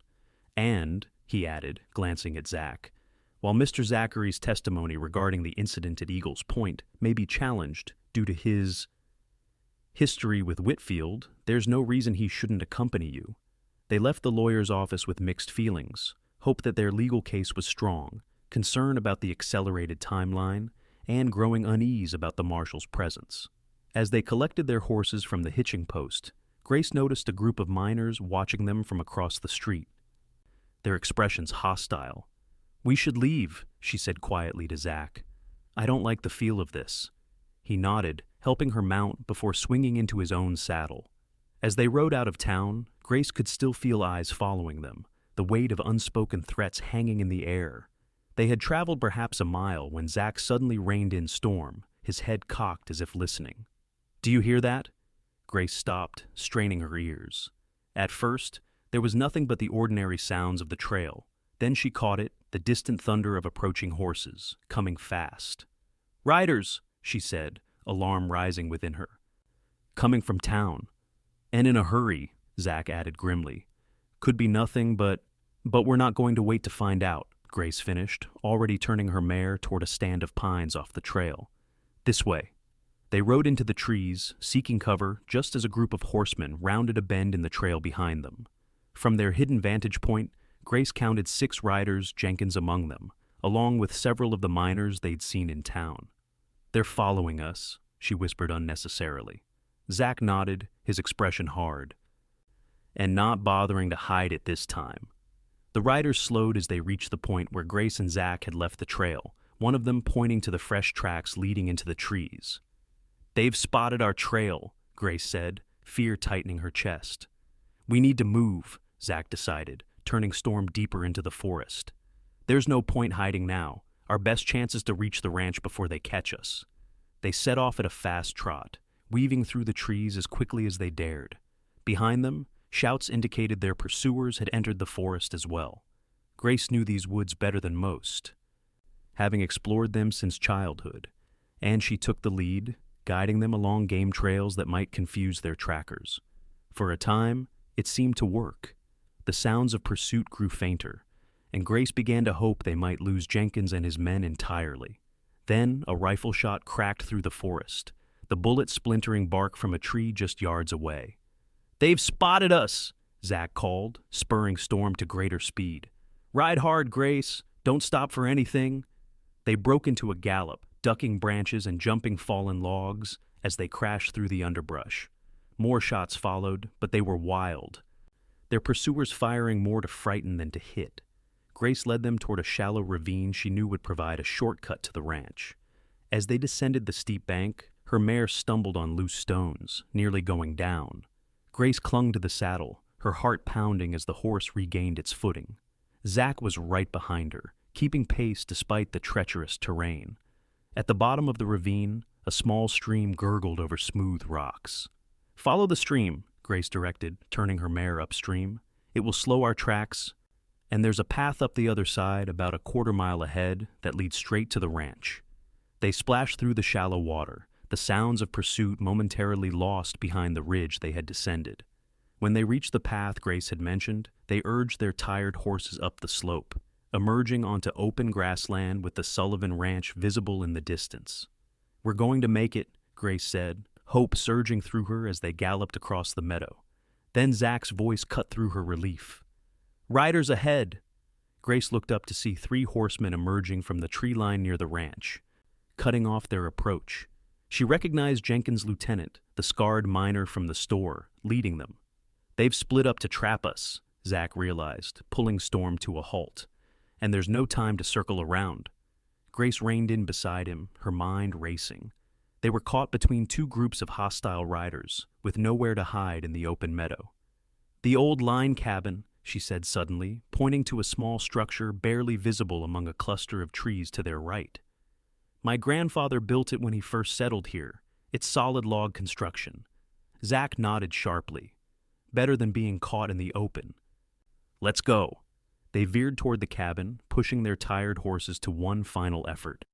And, he added, glancing at Zach, while Mr. Zachary's testimony regarding the incident at Eagles Point may be challenged due to his history with Whitfield, there's no reason he shouldn't accompany you. They left the lawyer's office with mixed feelings, hoped that their legal case was strong, concern about the accelerated timeline, and growing unease about the marshal's presence. As they collected their horses from the hitching post, Grace noticed a group of miners watching them from across the street. Their expressions hostile. We should leave, she said quietly to Zach. I don't like the feel of this. He nodded, helping her mount before swinging into his own saddle. As they rode out of town, Grace could still feel eyes following them, the weight of unspoken threats hanging in the air. They had traveled perhaps a mile when Zach suddenly reined in storm, his head cocked as if listening. Do you hear that? Grace stopped, straining her ears. At first, there was nothing but the ordinary sounds of the trail. Then she caught it, the distant thunder of approaching horses, coming fast. Riders, she said, alarm rising within her. Coming from town. And in a hurry, Zach added grimly. Could be nothing, but we're not going to wait to find out, Grace finished, already turning her mare toward a stand of pines off the trail. This way. They rode into the trees, seeking cover just as a group of horsemen rounded a bend in the trail behind them. From their hidden vantage point, Grace counted 6 riders, Jenkins among them, along with several of the miners they'd seen in town. They're following us, she whispered unnecessarily. Zach nodded, his expression hard. And not bothering to hide it this time. The riders slowed as they reached the point where Grace and Zach had left the trail, one of them pointing to the fresh tracks leading into the trees. They've spotted our trail, Grace said, fear tightening her chest. We need to move, Zach decided, turning Storm deeper into the forest. There's no point hiding now. Our best chance is to reach the ranch before they catch us. They set off at a fast trot, weaving through the trees as quickly as they dared. Behind them, shouts indicated their pursuers had entered the forest as well. Grace knew these woods better than most, having explored them since childhood, and she took the lead, guiding them along game trails that might confuse their trackers. For a time, it seemed to work. The sounds of pursuit grew fainter, and Grace began to hope they might lose Jenkins and his men entirely. Then a rifle shot cracked through the forest, the bullet splintering bark from a tree just yards away. They've spotted us, Zach called, spurring Storm to greater speed. Ride hard, Grace. Don't stop for anything. They broke into a gallop, ducking branches and jumping fallen logs as they crashed through the underbrush. More shots followed, but they were wild, their pursuers firing more to frighten than to hit. Grace led them toward a shallow ravine she knew would provide a shortcut to the ranch. As they descended the steep bank, Her mare stumbled on loose stones, nearly going down. Grace clung to the saddle, her heart pounding as the horse regained its footing. Zach was right behind her, keeping pace despite the treacherous terrain. At the bottom of the ravine, a small stream gurgled over smooth rocks. "Follow the stream," Grace directed, turning her mare upstream. "It will slow our tracks, and there's a path up the other side about a quarter-mile ahead that leads straight to the ranch." They splashed through the shallow water, the sounds of pursuit momentarily lost behind the ridge they had descended. When they reached the path Grace had mentioned, they urged their tired horses up the slope, emerging onto open grassland with the Sullivan ranch visible in the distance. "We're going to make it," Grace said, hope surging through her as they galloped across the meadow. Then Zach's voice cut through her relief. "Riders ahead!" Grace looked up to see 3 horsemen emerging from the tree line near the ranch, cutting off their approach. She recognized Jenkins' lieutenant, the scarred miner from the store, leading them. "They've split up to trap us," Zach realized, pulling Storm to a halt. "And there's no time to circle around." Grace reined in beside him, her mind racing. They were caught between 2 groups of hostile riders, with nowhere to hide in the open meadow. "The old line cabin," she said suddenly, pointing to a small structure barely visible among a cluster of trees to their right. "My grandfather built it when he first settled here. It's solid log construction." Zach nodded sharply. Better than being caught in the open. "Let's go." They veered toward the cabin, pushing their tired horses to one final effort.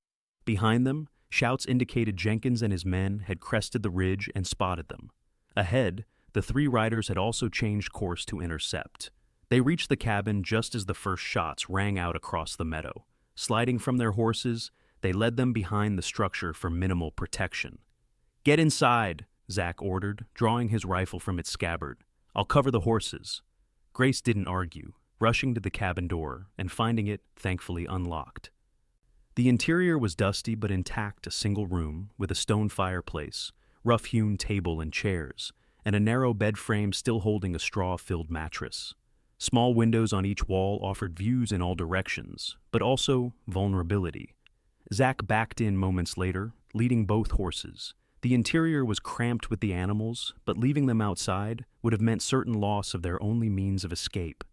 Behind them, shouts indicated Jenkins and his men had crested the ridge and spotted them. Ahead, the 3 riders had also changed course to intercept. They reached the cabin just as the first shots rang out across the meadow. Sliding from their horses, they led them behind the structure for minimal protection. "Get inside," Zach ordered, drawing his rifle from its scabbard. "I'll cover the horses." Grace didn't argue, rushing to the cabin door and finding it, thankfully, unlocked. The interior was dusty but intact, a single room with a stone fireplace, rough-hewn table and chairs, and a narrow bed frame still holding a straw-filled mattress. Small windows on each wall offered views in all directions, but also vulnerability. Zach backed in moments later, leading both horses. The interior was cramped with the animals, but leaving them outside would have meant certain loss of their only means of escape.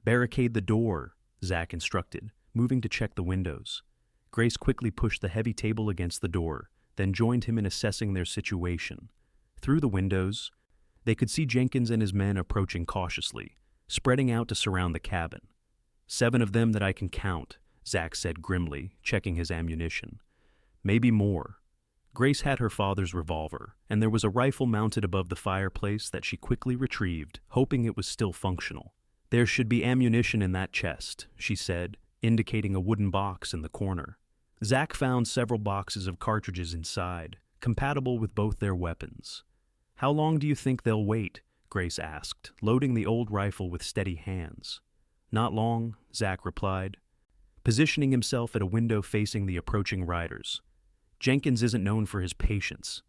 "Barricade the door," Zach instructed, moving to check the windows. Grace quickly pushed the heavy table against the door, then joined him in assessing their situation. Through the windows, they could see Jenkins and his men approaching cautiously, spreading out to surround the cabin. "7 of them that I can count," Zach said grimly, checking his ammunition. "Maybe more." Grace had her father's revolver, and there was a rifle mounted above the fireplace that she quickly retrieved, hoping it was still functional. "There should be ammunition in that chest," she said, indicating a wooden box in the corner. Zach found several boxes of cartridges inside, compatible with both their weapons. "How long do you think they'll wait?" Grace asked, loading the old rifle with steady hands. "Not long," Zach replied, positioning himself at a window facing the approaching riders. Jenkins isn't known for his patience.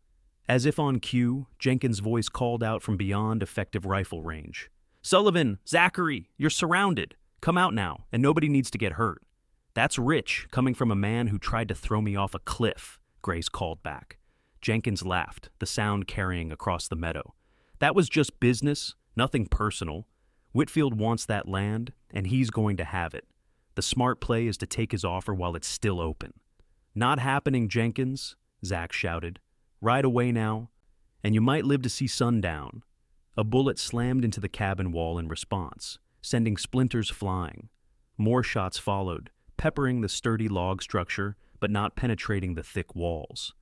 As if on cue, Jenkins' voice called out from beyond effective rifle range. "Sullivan, Zachary, you're surrounded. Come out now, and nobody needs to get hurt." "That's rich, coming from a man who tried to throw me off a cliff," Grace called back. Jenkins laughed, the sound carrying across the meadow. "That was just business, nothing personal. Whitfield wants that land, and he's going to have it. The smart play is to take his offer while it's still open." "Not happening, Jenkins," Zach shouted. "Ride away now, and you might live to see sundown." A bullet slammed into the cabin wall in response, sending splinters flying. More shots followed, peppering the sturdy log structure, but not penetrating the thick walls.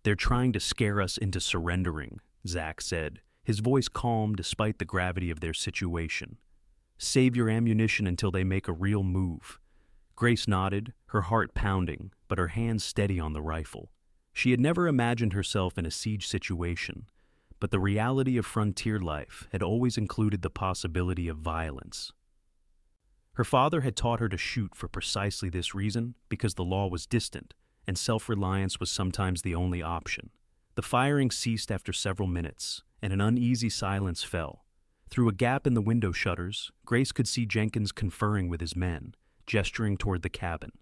"They're trying to scare us into surrendering," Zach said, his voice calm despite the gravity of their situation. "Save your ammunition until they make a real move." Grace nodded, her heart pounding, but her hands steady on the rifle. She had never imagined herself in a siege situation, but the reality of frontier life had always included the possibility of violence. Her father had taught her to shoot for precisely this reason, because the law was distant, and self-reliance was sometimes the only option. The firing ceased after several minutes, and an uneasy silence fell. Through a gap in the window shutters, Grace could see Jenkins conferring with his men, gesturing toward the cabin.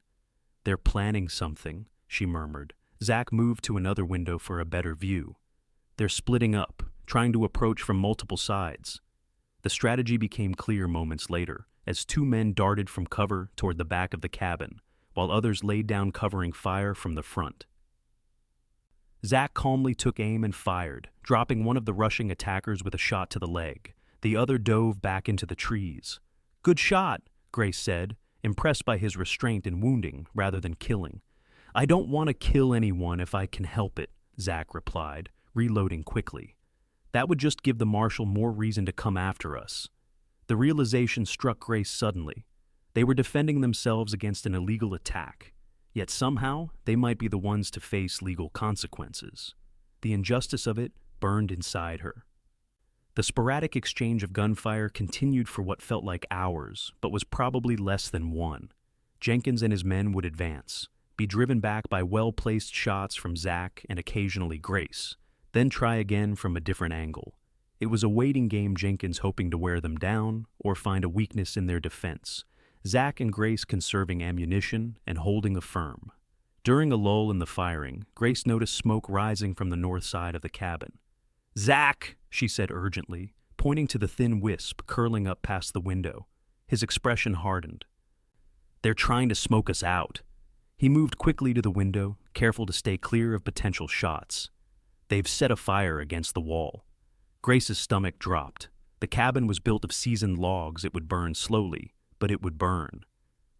"They're planning something," she murmured, Zach moved to another window for a better view. They're splitting up, trying to approach from multiple sides. The strategy became clear moments later, as two men darted from cover toward the back of the cabin, while others laid down covering fire from the front. Zach calmly took aim and fired, dropping one of the rushing attackers with a shot to the leg. The other dove back into the trees. "Good shot," Grace said, impressed by his restraint and wounding rather than killing. "I don't want to kill anyone if I can help it," Zach replied, reloading quickly. "That would just give the marshal more reason to come after us." The realization struck Grace suddenly. They were defending themselves against an illegal attack, yet somehow they might be the ones to face legal consequences. The injustice of it burned inside her. The sporadic exchange of gunfire continued for what felt like hours, but was probably less than one. Jenkins and his men would advance, be driven back by well-placed shots from Zach and occasionally Grace, then try again from a different angle. It was a waiting game, Jenkins hoping to wear them down or find a weakness in their defense, Zach and Grace conserving ammunition and holding firm. During a lull in the firing, Grace noticed smoke rising from the north side of the cabin. "Zach," she said urgently, pointing to the thin wisp curling up past the window. His expression hardened. "They're trying to smoke us out." He moved quickly to the window, careful to stay clear of potential shots. "They've set a fire against the wall." Grace's stomach dropped. The cabin was built of seasoned logs. It would burn slowly, but it would burn.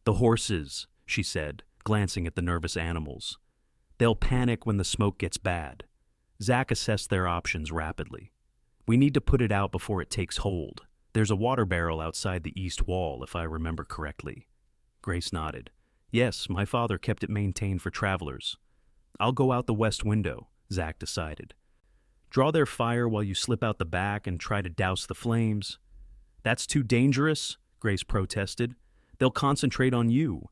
"The horses," she said, glancing at the nervous animals. "They'll panic when the smoke gets bad." Zach assessed their options rapidly. "We need to put it out before it takes hold. There's a water barrel outside the east wall, if I remember correctly." Grace nodded. "Yes, my father kept it maintained for travelers." "I'll go out the west window," Zach decided. "Draw their fire while you slip out the back and try to douse the flames." "That's too dangerous," Grace protested. "They'll concentrate on you."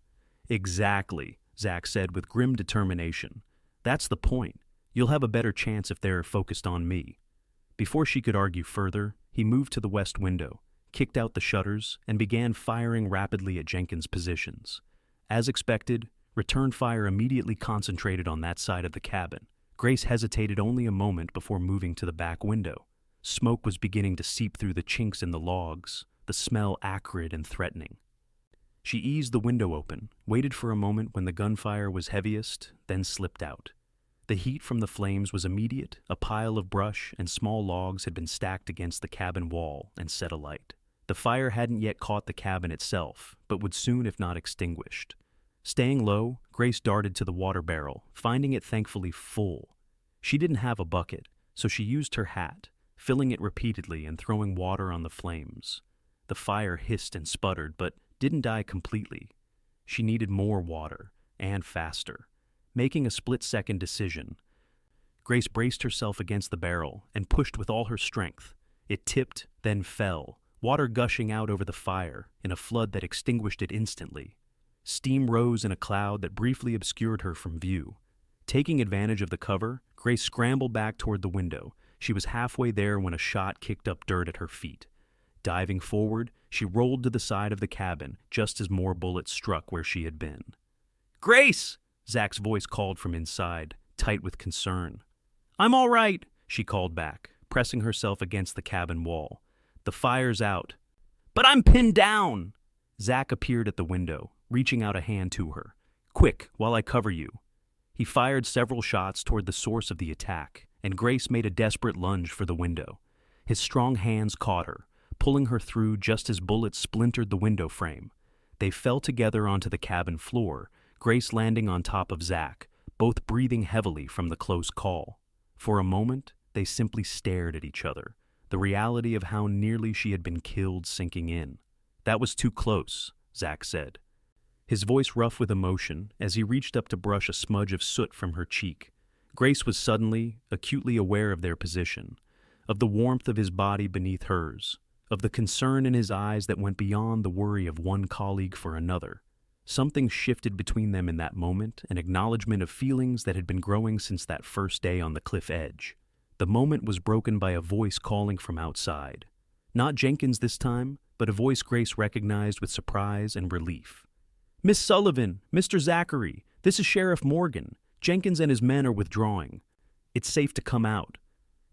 "Exactly," Zach said with grim determination. "That's the point. You'll have a better chance if they're focused on me." Before she could argue further, he moved to the west window, kicked out the shutters, and began firing rapidly at Jenkins' positions. As expected, return fire immediately concentrated on that side of the cabin. Grace hesitated only a moment before moving to the back window. Smoke was beginning to seep through the chinks in the logs, the smell acrid and threatening. She eased the window open, waited for a moment when the gunfire was heaviest, then slipped out. The heat from the flames was immediate. A pile of brush and small logs had been stacked against the cabin wall and set alight. The fire hadn't yet caught the cabin itself, but would soon if not extinguished. Staying low, Grace darted to the water barrel, finding it thankfully full. She didn't have a bucket, so she used her hat, filling it repeatedly and throwing water on the flames. The fire hissed and sputtered, but didn't die completely. She needed more water, and faster. Making a split-second decision, Grace braced herself against the barrel and pushed with all her strength. It tipped, then fell, water gushing out over the fire in a flood that extinguished it instantly. Steam rose in a cloud that briefly obscured her from view. Taking advantage of the cover, Grace scrambled back toward the window. She was halfway there when a shot kicked up dirt at her feet. Diving forward, she rolled to the side of the cabin just as more bullets struck where she had been. "Grace!" Zach's voice called from inside, tight with concern. "I'm all right," she called back, pressing herself against the cabin wall. "The fire's out." "But I'm pinned down!" Zach appeared at the window, reaching out a hand to her. "Quick, while I cover you." He fired several shots toward the source of the attack, and Grace made a desperate lunge for the window. His strong hands caught her, pulling her through just as bullets splintered the window frame. They fell together onto the cabin floor, Grace landing on top of Zach, both breathing heavily from the close call. For a moment, they simply stared at each other, the reality of how nearly she had been killed sinking in. "That was too close," Zach said. His voice rough with emotion as he reached up to brush a smudge of soot from her cheek. Grace was suddenly, acutely aware of their position, of the warmth of his body beneath hers, of the concern in his eyes that went beyond the worry of one colleague for another. Something shifted between them in that moment, an acknowledgement of feelings that had been growing since that first day on the cliff edge. The moment was broken by a voice calling from outside. Not Jenkins this time, but a voice Grace recognized with surprise and relief. "Miss Sullivan, Mr. Zachary, this is Sheriff Morgan. Jenkins and his men are withdrawing. It's safe to come out."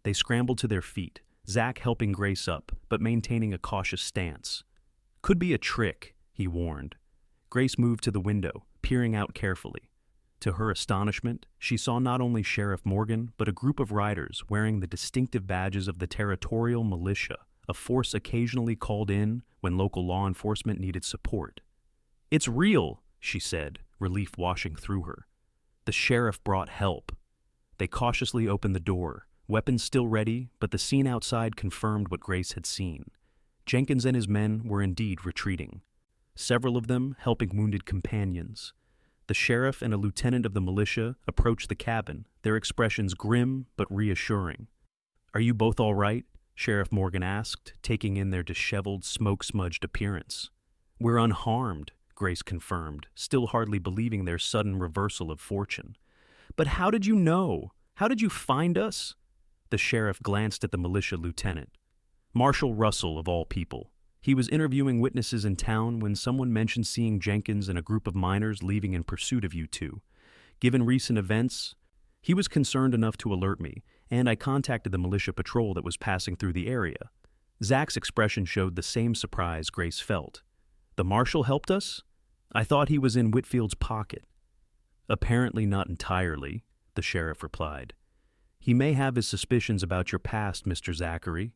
They scrambled to their feet, Zach helping Grace up, but maintaining a cautious stance. "Could be a trick," he warned. Grace moved to the window, peering out carefully. To her astonishment, she saw not only Sheriff Morgan, but a group of riders wearing the distinctive badges of the territorial militia, a force occasionally called in when local law enforcement needed support. "It's real," she said, relief washing through her. The sheriff brought help. They cautiously opened the door, weapons still ready, but the scene outside confirmed what Grace had seen. Jenkins and his men were indeed retreating, several of them helping wounded companions. The sheriff and a lieutenant of the militia approached the cabin, their expressions grim but reassuring. "Are you both all right?" Sheriff Morgan asked, taking in their disheveled, smoke-smudged appearance. "We're unharmed," Grace confirmed, still hardly believing their sudden reversal of fortune. "But how did you know? How did you find us?" The sheriff glanced at the militia lieutenant. Marshal Russell, of all people. He was interviewing witnesses in town when someone mentioned seeing Jenkins and a group of miners leaving in pursuit of you two. Given recent events, he was concerned enough to alert me, and I contacted the militia patrol that was passing through the area. Zach's expression showed the same surprise Grace felt. "The marshal helped us? I thought he was in Whitfield's pocket." "Apparently not entirely," the sheriff replied. "He may have his suspicions about your past, Mr. Zachary,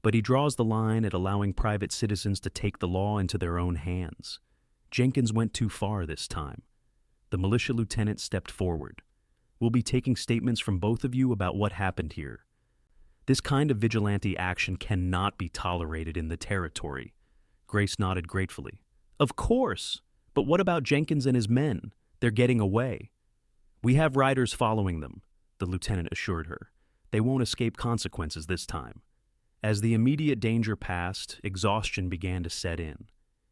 but he draws the line at allowing private citizens to take the law into their own hands. Jenkins went too far this time." The militia lieutenant stepped forward. "We'll be taking statements from both of you about what happened here. This kind of vigilante action cannot be tolerated in the territory." Grace nodded gratefully. "Of course, but what about Jenkins and his men? They're getting away." "We have riders following them," the lieutenant assured her. "They won't escape consequences this time." As the immediate danger passed, exhaustion began to set in.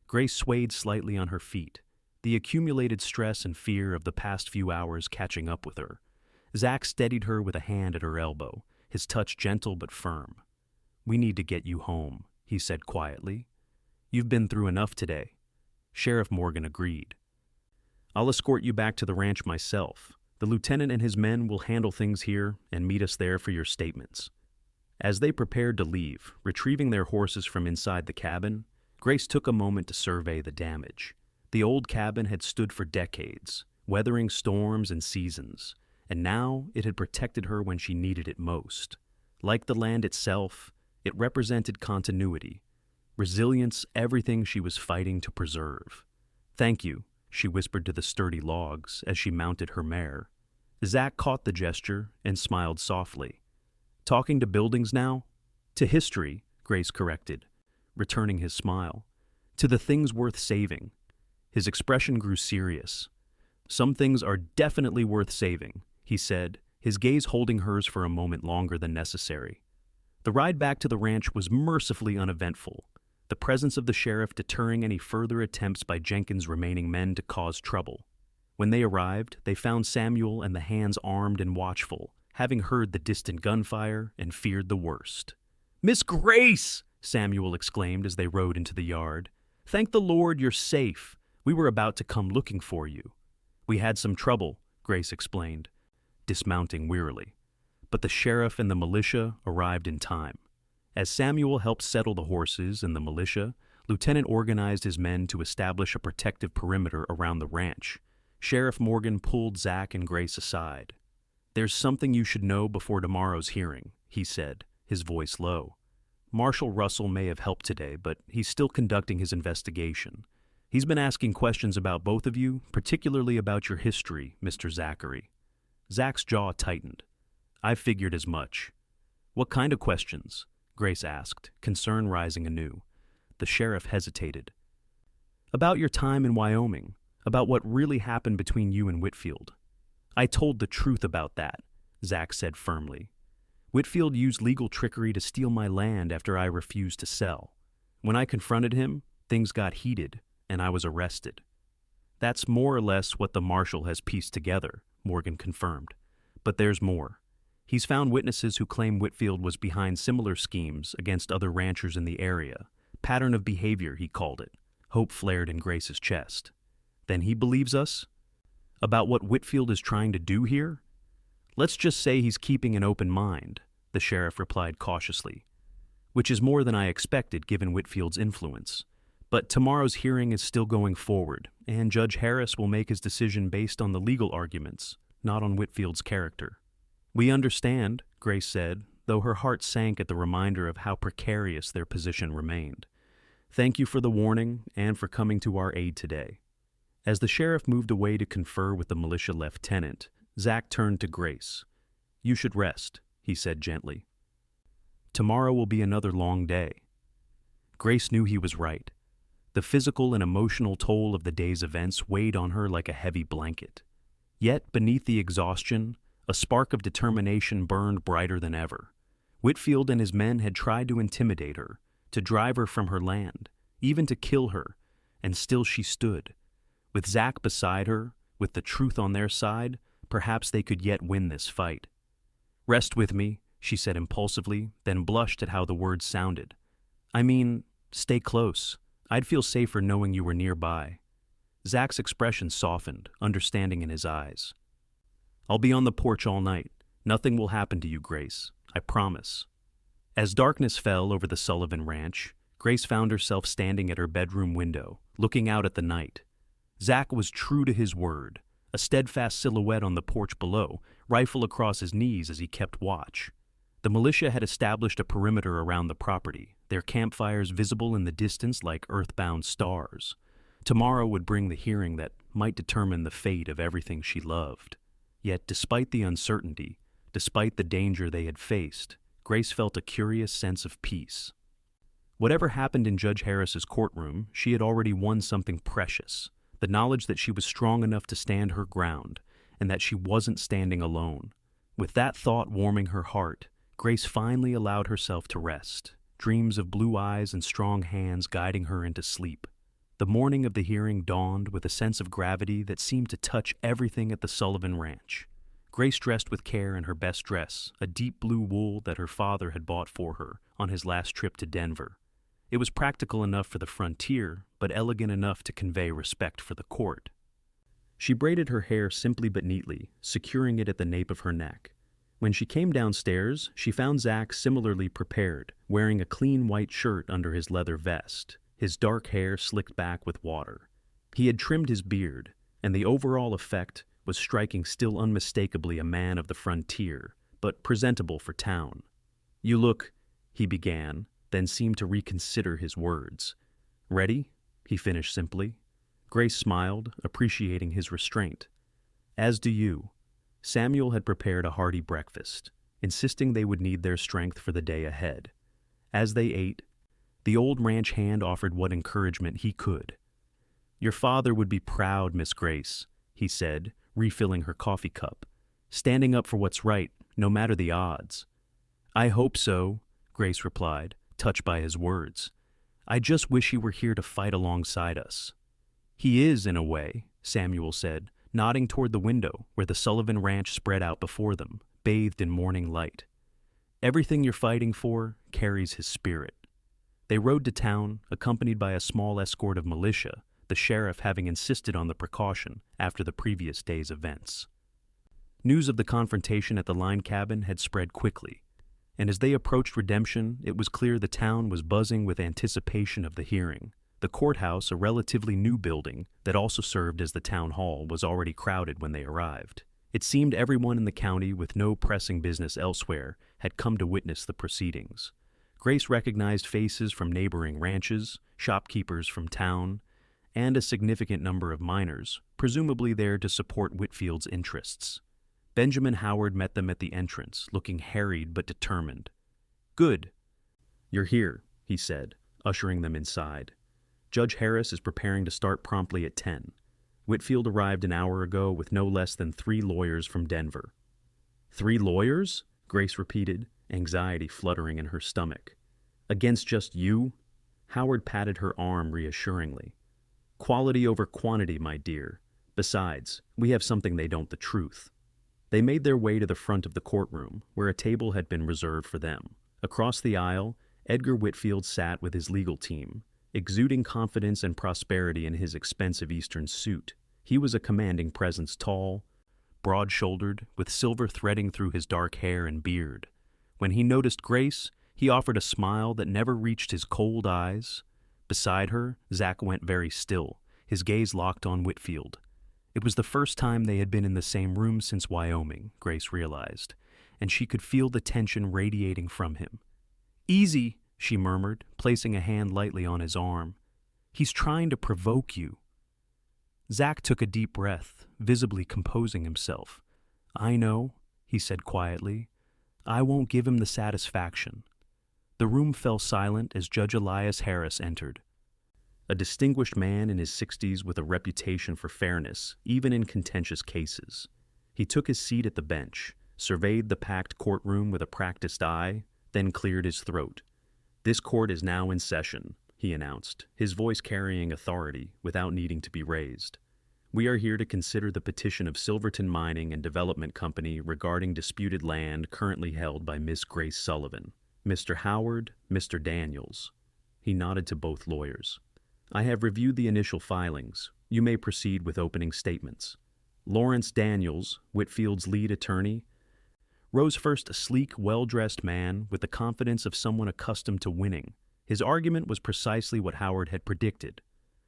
Grace swayed slightly on her feet, the accumulated stress and fear of the past few hours catching up with her. Zach steadied her with a hand at her elbow, his touch gentle but firm. "We need to get you home," he said quietly. "You've been through enough today." Sheriff Morgan agreed. "I'll escort you back to the ranch myself. The lieutenant and his men will handle things here and meet us there for your statements." As they prepared to leave, retrieving their horses from inside the cabin, Grace took a moment to survey the damage. The old cabin had stood for decades, weathering storms and seasons, and now it had protected her when she needed it most. Like the land itself, it represented continuity, resilience, everything she was fighting to preserve. "Thank you," she whispered to the sturdy logs as she mounted her mare. Zach caught the gesture and smiled softly. "Talking to buildings now?" "To history," Grace corrected, returning his smile. "To the things worth saving." His expression grew serious. "Some things are definitely worth saving," he said, his gaze holding hers for a moment longer than necessary. The ride back to the ranch was mercifully uneventful, the presence of the sheriff deterring any further attempts by Jenkins' remaining men to cause trouble. When they arrived, they found Samuel and the hands armed and watchful, having heard the distant gunfire and feared the worst. "Miss Grace!" Samuel exclaimed as they rode into the yard. "Thank the Lord you're safe. We were about to come looking for you." "We had some trouble," Grace explained, dismounting wearily. But the sheriff and the militia arrived in time. As Samuel helped settle the horses and the militia, Lieutenant organized his men to establish a protective perimeter around the ranch. Sheriff Morgan pulled Zach and Grace aside. "There's something you should know before tomorrow's hearing," he said, his voice low. "Marshal Russell may have helped today, but he's still conducting his investigation. He's been asking questions about both of you, particularly about your history, Mr. Zachary." Zach's jaw tightened. "I figured as much." "What kind of questions?" Grace asked, concern rising anew. The sheriff hesitated. "About your time in Wyoming, about what really happened between you and Whitfield." "I told the truth about that," Zach said firmly. "Whitfield used legal trickery to steal my land after I refused to sell. When I confronted him, things got heated, and I was arrested." "That's more or less what the marshal has pieced together," Morgan confirmed. "But there's more. He's found witnesses who claim Whitfield was behind similar schemes against other ranchers in the area. Pattern of behavior, he called it. Hope flared in Grace's chest. "Then he believes us?" About what Whitfield is trying to do here? Let's just say he's keeping an open mind, the sheriff replied cautiously, which is more than I expected given Whitfield's influence. But tomorrow's hearing is still going forward, and Judge Harris will make his decision based on the legal arguments, not on Whitfield's character. We understand, Grace said, though her heart sank at the reminder of how precarious their position remained. Thank you for the warning and for coming to our aid today. As the sheriff moved away to confer with the militia lieutenant, Zach turned to Grace. You should rest, he said gently. Tomorrow will be another long day. Grace knew he was right. The physical and emotional toll of the day's events weighed on her like a heavy blanket. Yet, beneath the exhaustion, a spark of determination burned brighter than ever. Whitfield and his men had tried to intimidate her, to drive her from her land, even to kill her, and still she stood. With Zach beside her, with the truth on their side, perhaps they could yet win this fight. Rest with me, she said impulsively, then blushed at how the words sounded. I mean, stay close. I'd feel safer knowing you were nearby. Zach's expression softened, understanding in his eyes. I'll be on the porch all night. Nothing will happen to you, Grace. I promise. As darkness fell over the Sullivan ranch, Grace found herself standing at her bedroom window, looking out at the night. Zach was true to his word, a steadfast silhouette on the porch below, rifle across his knees as he kept watch. The militia had established a perimeter around the property, their campfires visible in the distance like earthbound stars. Tomorrow would bring the hearing that might determine the fate of everything she loved. Yet, despite the uncertainty, despite the danger they had faced, Grace felt a curious sense of peace. Whatever happened in Judge Harris's courtroom, she had already won something precious. The knowledge that she was strong enough to stand her ground, and that she wasn't standing alone. With that thought warming her heart, Grace finally allowed herself to rest, dreams of blue eyes and strong hands guiding her into sleep. The morning of the hearing dawned with a sense of gravity that seemed to touch everything at the Sullivan Ranch. Grace dressed with care in her best dress, a deep blue wool that her father had bought for her on his last trip to Denver. It was practical enough for the frontier, but elegant enough to convey respect for the court. She braided her hair simply but neatly, securing it at the nape of her neck. When she came downstairs, she found Zach similarly prepared, wearing a clean white shirt under his leather vest, his dark hair slicked back with water. He had trimmed his beard, and the overall effect was striking still unmistakably a man of the frontier, but presentable for town. You look, he began, then seemed to reconsider his words. Ready? He finished simply. Grace smiled, appreciating his restraint. As do you. Samuel had prepared a hearty breakfast, insisting they would need their strength for the day ahead. As they ate, the old ranch hand offered what encouragement he could. Your father would be proud, Miss Grace, he said, refilling her coffee cup, standing up for what's right, no matter the odds. I hope so, Grace replied, touched by his words. I just wish he were here to fight alongside us. He is, in a way, Samuel said, nodding toward the window where the Sullivan Ranch spread out before them, bathed in morning light. Everything you're fighting for carries his spirit. They rode to town, accompanied by a small escort of militia, the sheriff having insisted on the precaution after the previous day's events. News of the confrontation at the line cabin had spread quickly, and as they approached Redemption, it was clear the town was buzzing with anticipation of the hearing. The courthouse, a relatively new building that also served as the town hall, was already crowded when they arrived. It seemed everyone in the county with no pressing business elsewhere had come to witness the proceedings. Grace recognized faces from neighboring ranches, shopkeepers from town, and a significant number of miners, presumably there to support Whitfield's interests. Benjamin Howard met them at the entrance, looking harried but determined. Good. You're here, he said, ushering them inside. Judge Harris is preparing to start promptly at 10. Whitfield arrived an hour ago with no less than 3 lawyers from Denver. 3 lawyers? Grace repeated, anxiety fluttering in her stomach. Against just you? Howard patted her arm reassuringly. Quality over quantity, my dear. Besides, we have something they don't, the truth. They made their way to the front of the courtroom, where a table had been reserved for them. Across the aisle, Edgar Whitfield sat with his legal team, exuding confidence and prosperity in his expensive Eastern suit. He was a commanding presence, tall, broad-shouldered, with silver threading through his dark hair and beard. When he noticed Grace, he offered a smile that never reached his cold eyes. Beside her, Zach went very still, his gaze locked on Whitfield. It was the first time they had been in the same room since Wyoming, Grace realized, and she could feel the tension radiating from him. "Easy," she murmured, placing a hand lightly on his arm. "He's trying to provoke you." Zach took a deep breath, visibly composing himself. "I know," he said quietly. "I won't give him the satisfaction." The room fell silent as Judge Elias Harris entered. A distinguished man in his 60s with a reputation for fairness, even in contentious cases. He took his seat at the bench, surveyed the packed courtroom with a practiced eye, then cleared his throat. "This court is now in session," he announced, his voice carrying authority without needing to be raised. "We are here to consider the petition of Silverton Mining and Development Company regarding disputed land currently held by Miss Grace Sullivan. Mr. Howard, Mr. Daniels." He nodded to both lawyers. "I have reviewed the initial filings. You may proceed with opening statements." Lawrence Daniels, Whitfield's lead attorney, rose first, a sleek, well-dressed man with the confidence of someone accustomed to winning. His argument was precisely what Howard had predicted,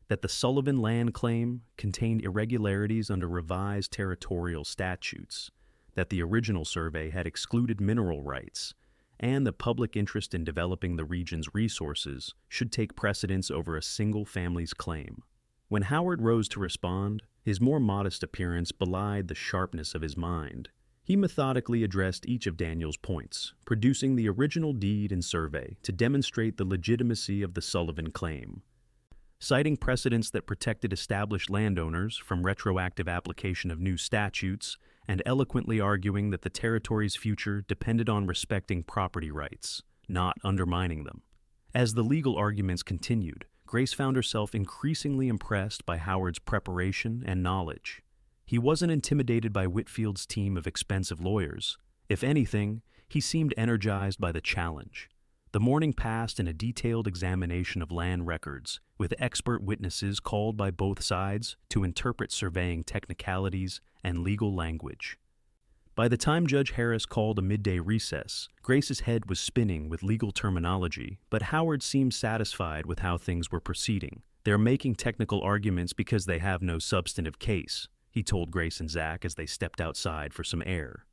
that the Sullivan land claim contained irregularities under revised territorial statutes, that the original survey had excluded mineral rights, and the public interest in developing the region's resources should take precedence over a single family's claim. When Howard rose to respond, his more modest appearance belied the sharpness of his mind. He methodically addressed each of Daniel's points, producing the original deed and survey to demonstrate the legitimacy of the Sullivan claim. Citing precedents that protected established landowners from retroactive application of new statutes, and eloquently arguing that the territory's future depended on respecting property rights, not undermining them. As the legal arguments continued, Grace found herself increasingly impressed by Howard's preparation and knowledge. He wasn't intimidated by Whitfield's team of expensive lawyers. If anything, he seemed energized by the challenge. The morning passed in a detailed examination of land records, with expert witnesses called by both sides to interpret surveying technicalities and legal language. By the time Judge Harris called a midday recess, Grace's head was spinning with legal terminology, but Howard seemed satisfied with how things were proceeding. "They're making technical arguments because they have no substantive case," he told Grace and Zach as they stepped outside for some air.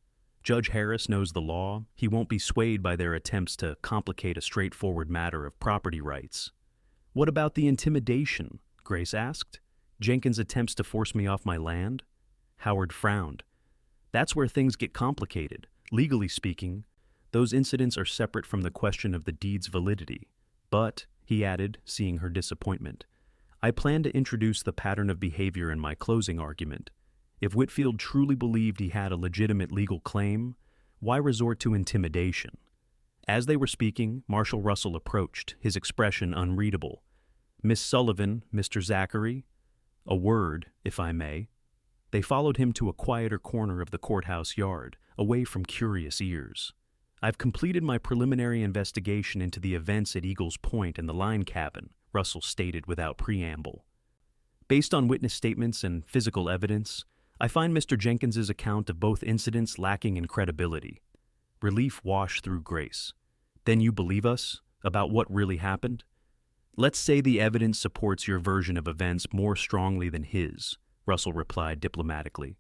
"Judge Harris knows the law. He won't be swayed by their attempts to complicate a straightforward matter of property rights." "What about the intimidation?" Grace asked. "Jenkins' attempts to force me off my land?" Howard frowned. "That's where things get complicated. Legally speaking, those incidents are separate from the question of the deed's validity. But," he added, seeing her disappointment, "I plan to introduce the pattern of behavior in my closing argument. If Whitfield truly believed he had a legitimate legal claim, why resort to intimidation?" As they were speaking, Marshal Russell approached, his expression unreadable. "Miss Sullivan, Mr. Zachary, a word, if I may." They followed him to a quieter corner of the courthouse yard, away from curious ears. "I've completed my preliminary investigation into the events at Eagles Point and the line cabin," Russell stated without preamble. "Based on witness statements and physical evidence, I find Mr. Jenkins's account of both incidents lacking in credibility." Relief washed through Grace. "Then you believe us about what really happened?" "Let's say the evidence supports your version of events more strongly than his," Russell replied diplomatically.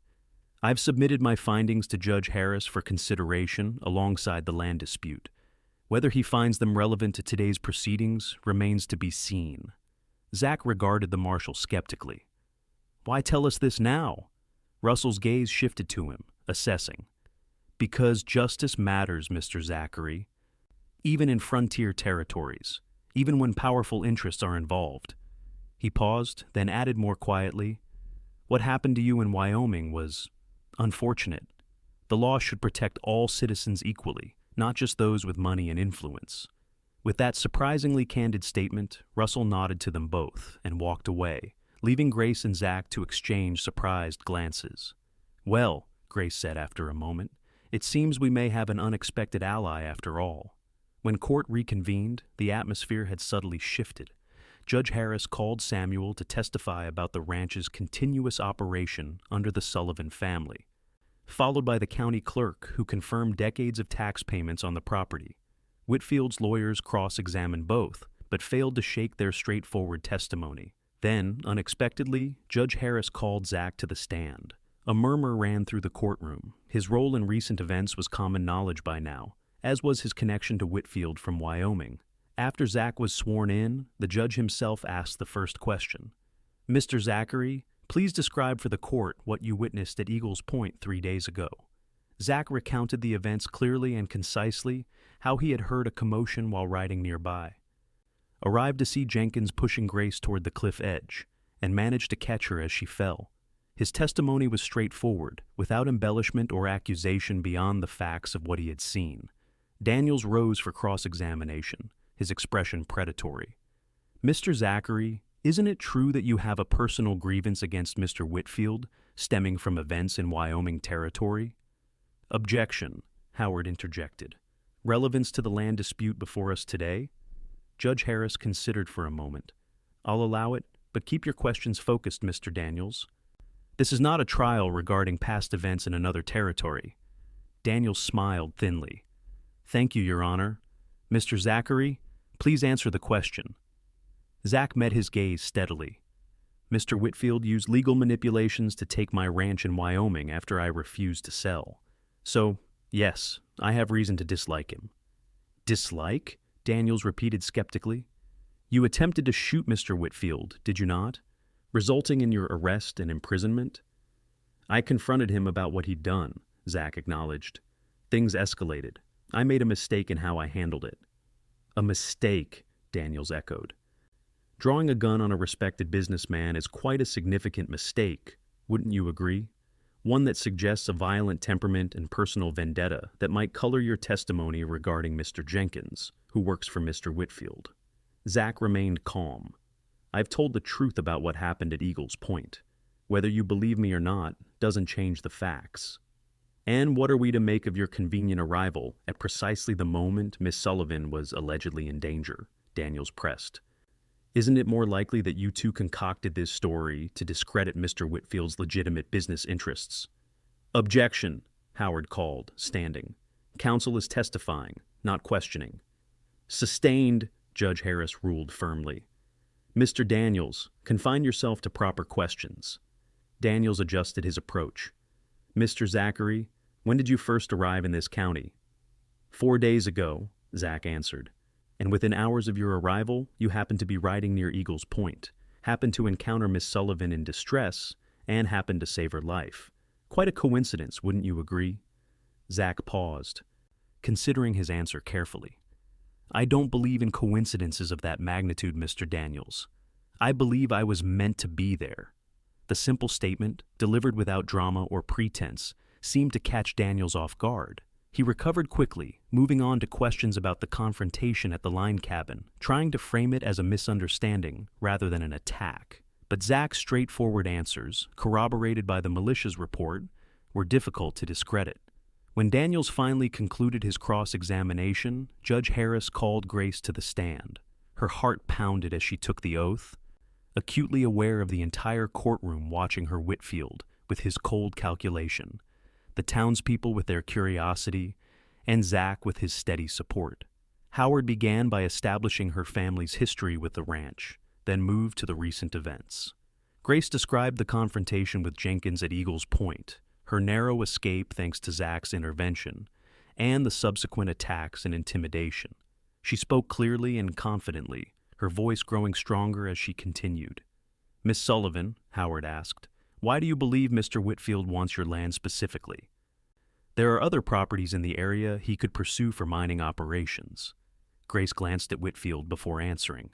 "I've submitted my findings to Judge Harris for consideration alongside the land dispute. Whether he finds them relevant to today's proceedings remains to be seen." Zach regarded the marshal skeptically. "Why tell us this now?" Russell's gaze shifted to him, assessing. "Because justice matters, Mr. Zachary. Even in frontier territories, even when powerful interests are involved." He paused, then added more quietly, "What happened to you in Wyoming was unfortunate. The law should protect all citizens equally, not just those with money and influence." With that surprisingly candid statement, Russell nodded to them both and walked away, leaving Grace and Zach to exchange surprised glances. "Well," Grace said after a moment, "it seems we may have an unexpected ally after all." When court reconvened, the atmosphere had subtly shifted. Judge Harris called Samuel to testify about the ranch's continuous operation under the Sullivan family, followed by the county clerk, who confirmed decades of tax payments on the property. Whitfield's lawyers cross-examined both, but failed to shake their straightforward testimony. Then, unexpectedly, Judge Harris called Zach to the stand. A murmur ran through the courtroom. His role in recent events was common knowledge by now, as was his connection to Whitfield from Wyoming. After Zach was sworn in, the judge himself asked the first question. "Mr. Zachary, please describe for the court what you witnessed at Eagles Point 3 days ago." Zach recounted the events clearly and concisely, how he had heard a commotion while riding nearby. Arrived to see Jenkins pushing Grace toward the cliff edge, and managed to catch her as she fell. His testimony was straightforward, without embellishment or accusation beyond the facts of what he had seen. Daniels rose for cross-examination, his expression predatory. "Mr. Zachary, isn't it true that you have a personal grievance against Mr. Whitfield, stemming from events in Wyoming territory?" "Objection," Howard interjected. "Relevance to the land dispute before us today?" Judge Harris considered for a moment. "I'll allow it, but keep your questions focused, Mr. Daniels. This is not a trial regarding past events in another territory." Daniels smiled thinly. "Thank you, Your Honor. Mr. Zachary, please answer the question." Zach met his gaze steadily. "Mr. Whitfield used legal manipulations to take my ranch in Wyoming after I refused to sell. So, yes, I have reason to dislike him." "Dislike?" Daniels repeated skeptically. "You attempted to shoot Mr. Whitfield, did you not, resulting in your arrest and imprisonment?" "I confronted him about what he'd done," Zach acknowledged. "Things escalated. I made a mistake in how I handled it." "A mistake," Daniels echoed. "Drawing a gun on a respected businessman is quite a significant mistake, wouldn't you agree? One that suggests a violent temperament and personal vendetta that might color your testimony regarding Mr. Jenkins, who works for Mr. Whitfield." Zach remained calm. "I've told the truth about what happened at Eagles Point. Whether you believe me or not doesn't change the facts." "And what are we to make of your convenient arrival at precisely the moment Miss Sullivan was allegedly in danger?" Daniels pressed. "Isn't it more likely that you two concocted this story to discredit Mr. Whitfield's legitimate business interests?" "Objection," Howard called, standing. "Counsel is testifying, not questioning." "Sustained," Judge Harris ruled firmly. "Mr. Daniels, confine yourself to proper questions." Daniels adjusted his approach. "Mr. Zachary, when did you first arrive in this county?" 4 days ago, Zach answered. "And within hours of your arrival, you happened to be riding near Eagles Point, happened to encounter Miss Sullivan in distress, and happened to save her life. Quite a coincidence, wouldn't you agree?" Zach paused, considering his answer carefully. "I don't believe in coincidences of that magnitude, Mr. Daniels. I believe I was meant to be there." The simple statement, delivered without drama or pretense, seemed to catch Daniels off guard. He recovered quickly, moving on to questions about the confrontation at the line cabin, trying to frame it as a misunderstanding rather than an attack. But Zach's straightforward answers, corroborated by the militia's report, were difficult to discredit. When Daniels finally concluded his cross-examination, Judge Harris called Grace to the stand. Her heart pounded as she took the oath, acutely aware of the entire courtroom watching her Whitfield with his cold calculation, the townspeople with their curiosity, and Zach with his steady support. Howard began by establishing her family's history with the ranch, then moved to the recent events. Grace described the confrontation with Jenkins at Eagles Point, her narrow escape thanks to Zach's intervention, and the subsequent attacks and intimidation. She spoke clearly and confidently, her voice growing stronger as she continued. "Miss Sullivan," Howard asked, "why do you believe Mr. Whitfield wants your land specifically?" "There are other properties in the area he could pursue for mining operations." Grace glanced at Whitfield before answering.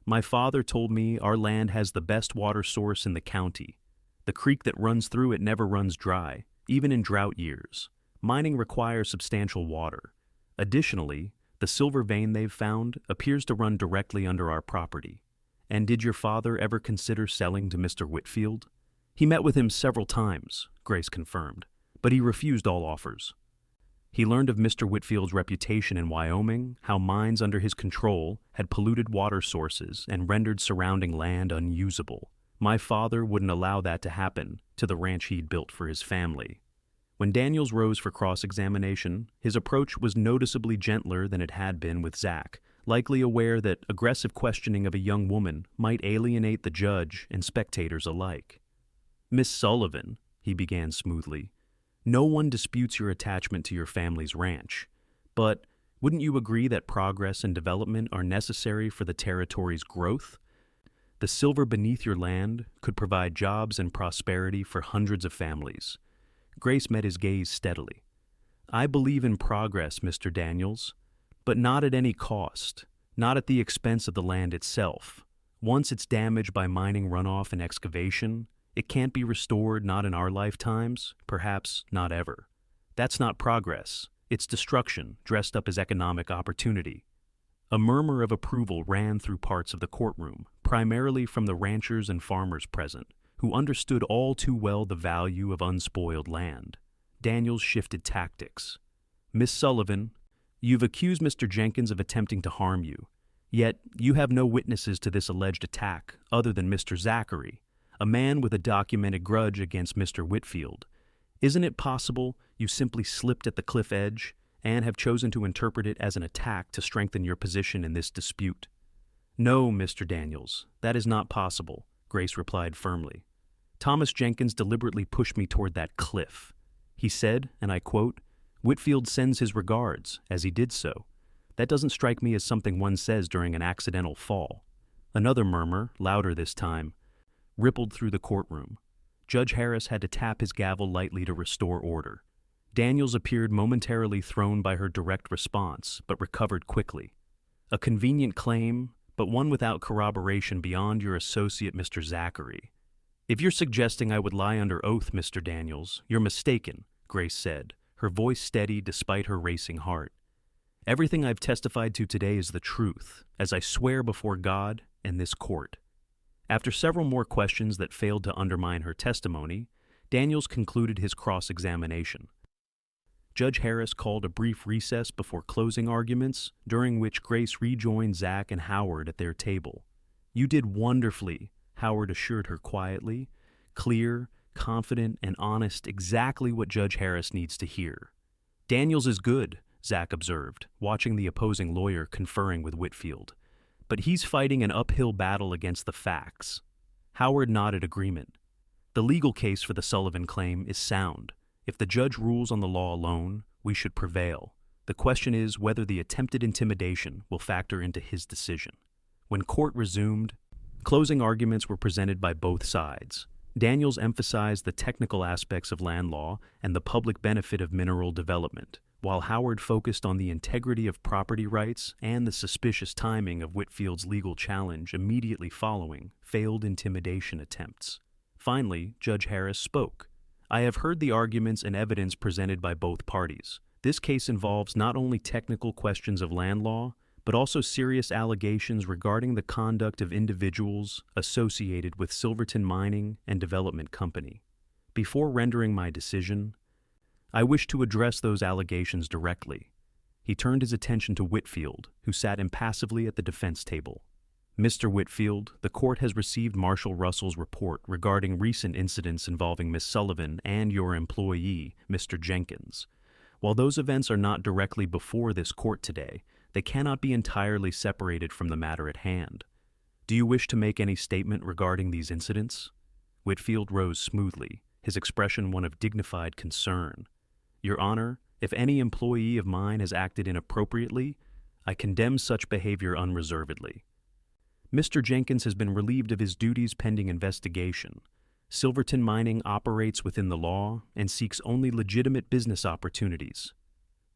"My father told me our land has the best water source in the county. The creek that runs through it never runs dry, even in drought years. Mining requires substantial water. Additionally, the silver vein they've found appears to run directly under our property. And did your father ever consider selling to Mr. Whitfield?" "He met with him several times," Grace confirmed, "but he refused all offers." He learned of Mr. Whitfield's reputation in Wyoming, how mines under his control had polluted water sources and rendered surrounding land unusable. My father wouldn't allow that to happen to the ranch he'd built for his family. When Daniels rose for cross-examination, his approach was noticeably gentler than it had been with Zach, likely aware that aggressive questioning of a young woman might alienate the judge and spectators alike. "Miss Sullivan," he began smoothly, "no one disputes your attachment to your family's ranch, but wouldn't you agree that progress and development are necessary for the territory's growth? The silver beneath your land could provide jobs and prosperity for hundreds of families." Grace met his gaze steadily. "I believe in progress, Mr. Daniels, but not at any cost, not at the expense of the land itself. Once it's damaged by mining runoff and excavation, it can't be restored, not in our lifetimes, perhaps not ever. That's not progress. It's destruction, dressed up as economic opportunity." A murmur of approval ran through parts of the courtroom, primarily from the ranchers and farmers present, who understood all too well the value of unspoiled land. Daniels shifted tactics. "Miss Sullivan, you've accused Mr. Jenkins of attempting to harm you, yet you have no witnesses to this alleged attack other than Mr. Zachary, a man with a documented grudge against Mr. Whitfield. Isn't it possible you simply slipped at the cliff edge and have chosen to interpret it as an attack to strengthen your position in this dispute?" "No, Mr. Daniels, that is not possible," Grace replied firmly. "Thomas Jenkins deliberately pushed me toward that cliff. He said, and I quote, 'Whitfield sends his regards,' as he did so. That doesn't strike me as something one says during an accidental fall." Another murmur, louder this time, rippled through the courtroom. Judge Harris had to tap his gavel lightly to restore order. Daniels appeared momentarily thrown by her direct response, but recovered quickly. "A convenient claim, but one without corroboration beyond your associate, Mr. Zachary. If you're suggesting I would lie under oath, Mr. Daniels, you're mistaken," Grace said, her voice steady despite her racing heart. "Everything I've testified to today is the truth, as I swear before God and this court." After several more questions that failed to undermine her testimony, Daniels concluded his cross-examination. Judge Harris called a brief recess before closing arguments, during which Grace rejoined Zach and Howard at their table. "You did wonderfully," Howard assured her quietly, clear, confident, and honest, exactly what Judge Harris needs to hear. "Daniels is good," Zach observed, watching the opposing lawyer conferring with Whitfield. "But he's fighting an uphill battle against the facts." Howard nodded agreement. "The legal case for the Sullivan claim is sound. If the judge rules on the law alone, we should prevail. The question is whether the attempted intimidation will factor into his decision." When court resumed, closing arguments were presented by both sides. Daniels emphasized the technical aspects of land law and the public benefit of mineral development, while Howard focused on the integrity of property rights and the suspicious timing of Whitfield's legal challenge immediately following failed intimidation attempts. Finally, Judge Harris spoke. "I have heard the arguments and evidence presented by both parties. This case involves not only technical questions of land law, but also serious allegations regarding the conduct of individuals associated with Silverton Mining and Development Company. Before rendering my decision, I wish to address those allegations directly." He turned his attention to Whitfield, who sat impassively at the defense table. "Mr. Whitfield, the court has received Marshal Russell's report regarding recent incidents involving Miss Sullivan and your employee, Mr. Jenkins. While those events are not directly before this court today, they cannot be entirely separated from the matter at hand. Do you wish to make any statement regarding these incidents?" Whitfield rose smoothly, his expression one of dignified concern. "Your Honor, if any employee of mine has acted inappropriately, I condemn such behavior unreservedly. Mr. Jenkins has been relieved of his duties pending investigation. Silverton Mining operates within the law and seeks only legitimate business opportunities."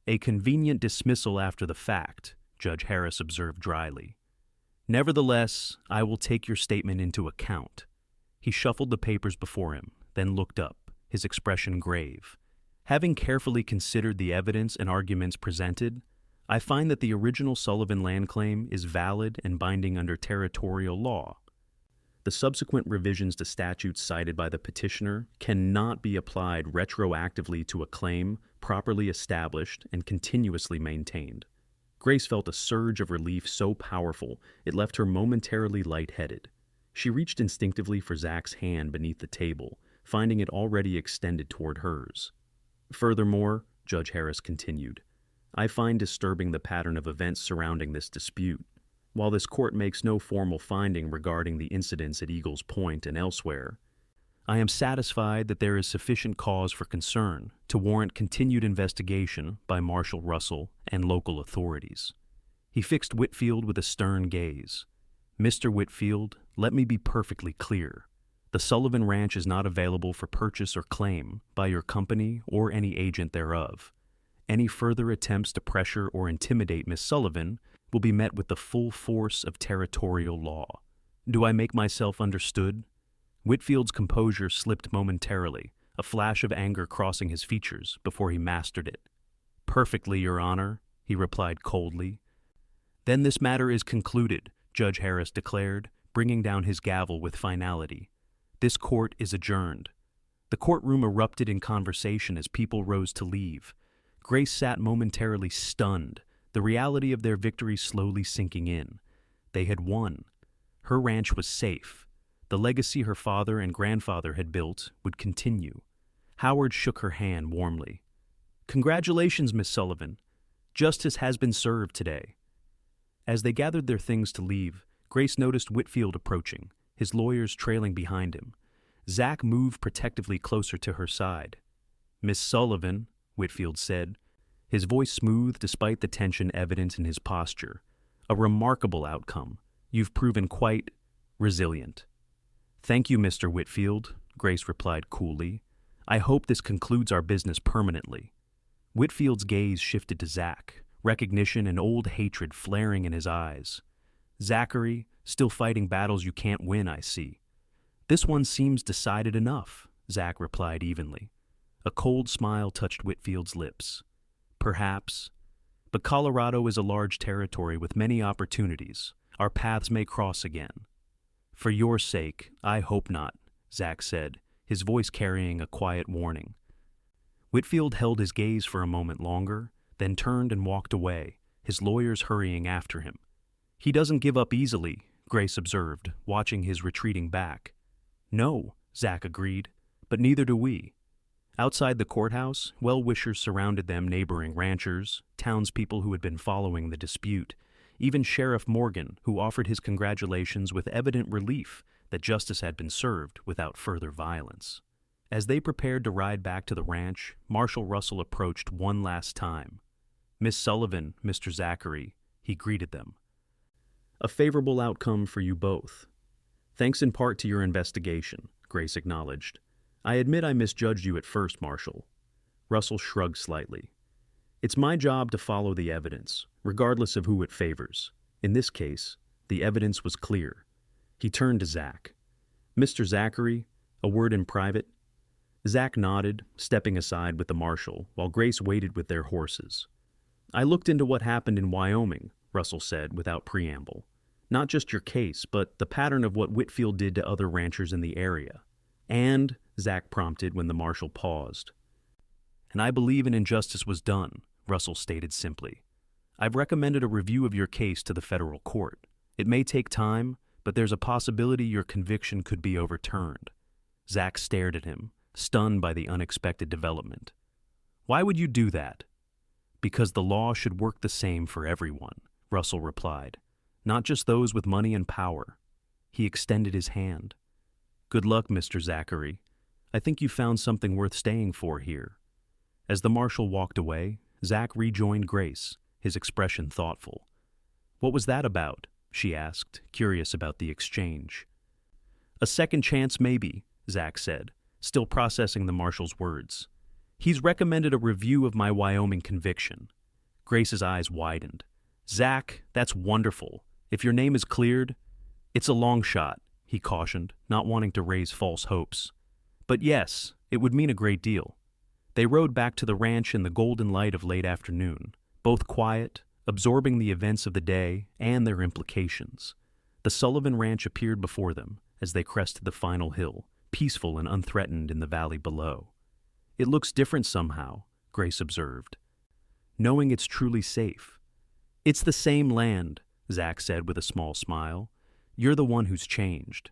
"A convenient dismissal after the fact," Judge Harris observed dryly. "Nevertheless, I will take your statement into account." He shuffled the papers before him, then looked up, his expression grave. "Having carefully considered the evidence and arguments presented, I find that the original Sullivan land claim is valid and binding under territorial law. the subsequent revisions to statutes cited by the petitioner cannot be applied retroactively to a claim properly established and continuously maintained. Grace felt a surge of relief so powerful it left her momentarily lightheaded. She reached instinctively for Zach's hand beneath the table, finding it already extended toward hers. Furthermore, Judge Harris continued, I find disturbing the pattern of events surrounding this dispute. While this court makes no formal finding regarding the incidents at Eagles Point and elsewhere, I am satisfied that there is sufficient cause for concern to warrant continued investigation by Marshal Russell and local authorities. He fixed Whitfield with a stern gaze. Mr. Whitfield, let me be perfectly clear. The Sullivan Ranch is not available for purchase or claim by your company or any agent thereof. Any further attempts to pressure or intimidate Miss Sullivan will be met with the full force of territorial law. Do I make myself understood? Whitfield's composure slipped momentarily, a flash of anger crossing his features before he mastered it. Perfectly, Your Honor, he replied coldly. Then this matter is concluded, Judge Harris declared, bringing down his gavel with finality. This court is adjourned. The courtroom erupted in conversation as people rose to leave. Grace sat momentarily stunned, the reality of their victory slowly sinking in. They had won. Her ranch was safe. The legacy her father and grandfather had built would continue. Howard shook her hand warmly. Congratulations, Miss Sullivan. Justice has been served today. As they gathered their things to leave, Grace noticed Whitfield approaching, his lawyers trailing behind him. Zach moved protectively closer to her side. Miss Sullivan, Whitfield said, his voice smooth despite the tension evident in his posture. A remarkable outcome. You've proven quite resilient. Thank you, Mr. Whitfield, Grace replied coolly. I hope this concludes our business permanently. Whitfield's gaze shifted to Zach, recognition and old hatred flaring in his eyes. Zachary, still fighting battles you can't win, I see. This one seems decided enough, Zach replied evenly. A cold smile touched Whitfield's lips. Perhaps. But Colorado is a large territory with many opportunities. Our paths may cross again. For your sake, I hope not, Zach said, his voice carrying a quiet warning. Whitfield held his gaze for a moment longer, then turned and walked away, his lawyers hurrying after him. He doesn't give up easily, Grace observed, watching his retreating back. No, Zach agreed, but neither do we. Outside the courthouse, well-wishers surrounded them, neighboring ranchers, townspeople who had been following the dispute, even Sheriff Morgan, who offered his congratulations with evident relief that justice had been served without further violence. As they prepared to ride back to the ranch, Marshal Russell approached one last time. Miss Sullivan, Mr. Zachary, he greeted them. A favorable outcome for you both. Thanks in part to your investigation, Grace acknowledged. I admit I misjudged you at first, Marshal. Russell shrugged slightly. It's my job to follow the evidence, regardless of who it favors. In this case, the evidence was clear. He turned to Zach. Mr. Zachary, a word in private. Zach nodded, stepping aside with the marshal, while Grace waited with their horses. I looked into what happened in Wyoming, Russell said without preamble. Not just your case, but the pattern of what Whitfield did to other ranchers in the area. And, Zach prompted when the marshal paused. And I believe an injustice was done, Russell stated simply. I've recommended a review of your case to the federal court. It may take time, but there's a possibility your conviction could be overturned. Zach stared at him, stunned by the unexpected development. Why would you do that? Because the law should work the same for everyone, Russell replied. Not just those with money and power. He extended his hand. Good luck, Mr. Zachary. I think you found something worth staying for here. As the marshal walked away, Zach rejoined Grace, his expression thoughtful. What was that about? She asked, curious about the exchange. A second chance maybe, Zach said, still processing the marshal's words. He's recommended a review of my Wyoming conviction. Grace's eyes widened. Zach, that's wonderful. If your name is cleared, it's a long shot, he cautioned, not wanting to raise false hopes. But yes, it would mean a great deal. They rode back to the ranch in the golden light of late afternoon, both quiet, absorbing the events of the day and their implications. The Sullivan Ranch appeared before them, as they crested the final hill, peaceful and unthreatened in the valley below. "It looks different somehow," Grace observed, "knowing it's truly safe." "It's the same land," Zach said with a small smile. "You're the one who's changed."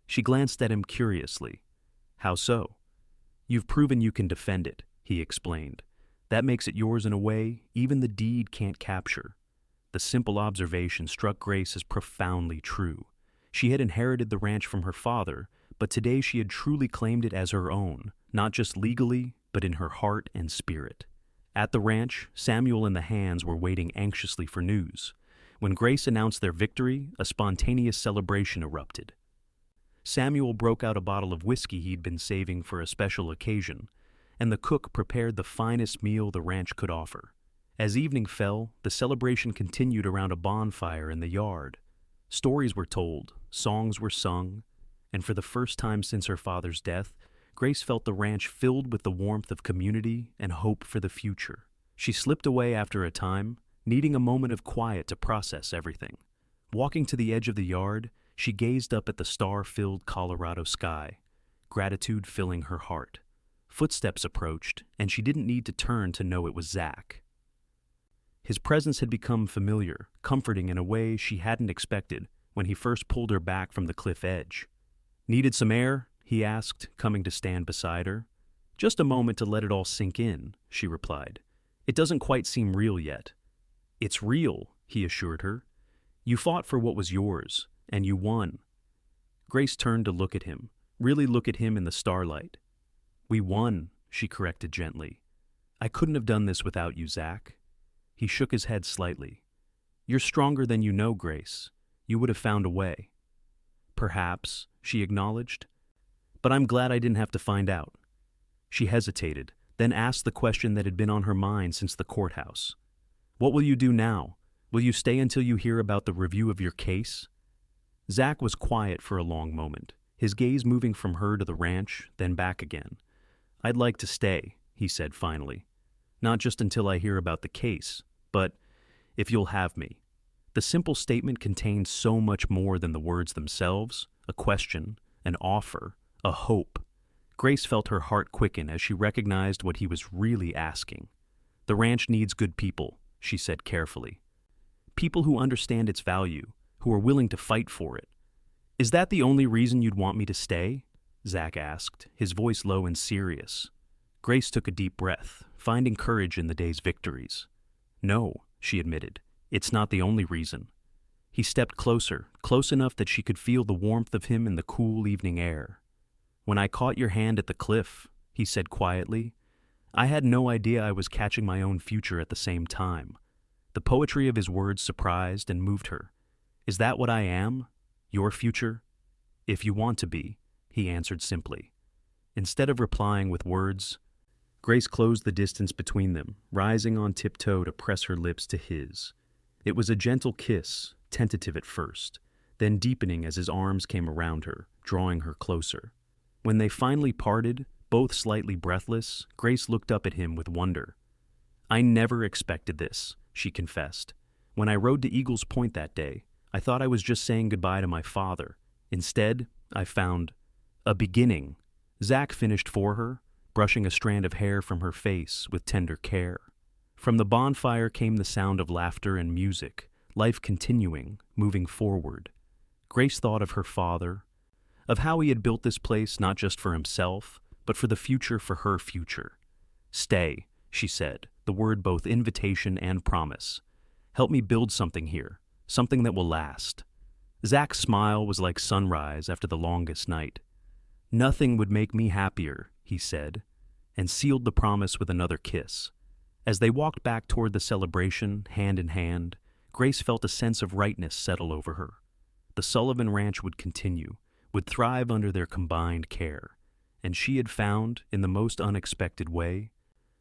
She glanced at him curiously. "How so?" "You've proven you can defend it," he explained. "That makes it yours in a way even the deed can't capture." The simple observation struck Grace as profoundly true. She had inherited the ranch from her father, but today she had truly claimed it as her own, not just legally, but in her heart and spirit. At the ranch, Samuel and the Hands were waiting anxiously for news. When Grace announced their victory, a spontaneous celebration erupted. Samuel broke out a bottle of whiskey he'd been saving for a special occasion, and the cook prepared the finest meal the ranch could offer. As evening fell, the celebration continued around a bonfire in the yard. Stories were told, songs were sung, and for the first time since her father's death, Grace felt the ranch filled with the warmth of community and hope for the future. She slipped away after a time, needing a moment of quiet to process everything. Walking to the edge of the yard, she gazed up at the star-filled Colorado sky, gratitude filling her heart. Footsteps approached, and she didn't need to turn to know it was Zach. His presence had become familiar, comforting in a way she hadn't expected when he first pulled her back from the cliff edge. "Needed some air?" he asked, coming to stand beside her. "Just a moment to let it all sink in," she replied. "It doesn't quite seem real yet." "It's real," he assured her. "You fought for what was yours, and you won." Grace turned to look at him, really look at him in the starlight. "We won," she corrected gently. "I couldn't have done this without you, Zach." He shook his head slightly. "You're stronger than you know, Grace. You would have found a way." "Perhaps," she acknowledged. "But I'm glad I didn't have to find out." She hesitated, then asked the question that had been on her mind since the courthouse. "What will you do now? Will you stay until you hear about the review of your case?" Zach was quiet for a long moment, his gaze moving from her to the ranch, then back again. "I'd like to stay," he said finally. "Not just until I hear about the case, but if you'll have me." The simple statement contained so much more than the words themselves, a question, an offer, a hope. Grace felt her heart quicken as she recognized what he was really asking. "The ranch needs good people," she said carefully. "People who understand its value, who are willing to fight for it." "Is that the only reason you'd want me to stay?" Zach asked, his voice low and serious. Grace took a deep breath, finding courage in the day's victories. "No," she admitted, "it's not the only reason." He stepped closer, close enough that she could feel the warmth of him in the cool evening air. "When I caught your hand at the cliff," he said quietly, "I had no idea I was catching my own future at the same time." The poetry of his words surprised and moved her. "Is that what I am? Your future?" "If you want to be," he answered simply. Instead of replying with words, Grace closed the distance between them, rising on tiptoe to press her lips to his. It was a gentle kiss, tentative at first, then deepening as his arms came around her, drawing her closer. When they finally parted, both slightly breathless, Grace looked up at him with wonder. "I never expected this," she confessed. "When I rode to Eagles Point that day, I thought I was just saying goodbye to my father. Instead, I found a beginning." Zach finished for her, brushing a strand of hair from her face with tender care. From the bonfire came the sound of laughter and music, life continuing, moving forward. Grace thought of her father, of how he had built this place not just for himself, but for the future for her future. "Stay," she said, the word both invitation and promise. "Help me build something here, something that will last." Zach's smile was like sunrise after the longest night. "Nothing would make me happier," he said, and sealed the promise with another kiss. As they walked back toward the celebration, hand in hand, Grace felt a sense of rightness settle over her. The Sullivan Ranch would continue, would thrive under their combined care, and she had found, in the most unexpected way,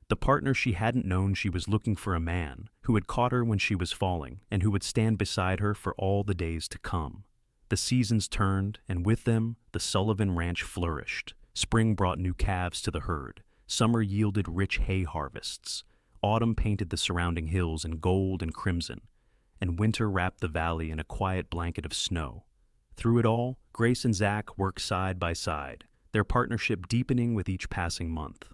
the partner she hadn't known. She was looking for a man who had caught her when she was falling and who would stand beside her for all the days to come. The seasons turned, and with them, the Sullivan Ranch flourished. Spring brought new calves to the herd. Summer yielded rich hay harvests. Autumn painted the surrounding hills in gold and crimson, and winter wrapped the valley in a quiet blanket of snow. Through it all, Grace and Zach worked side by side, their partnership deepening with each passing month.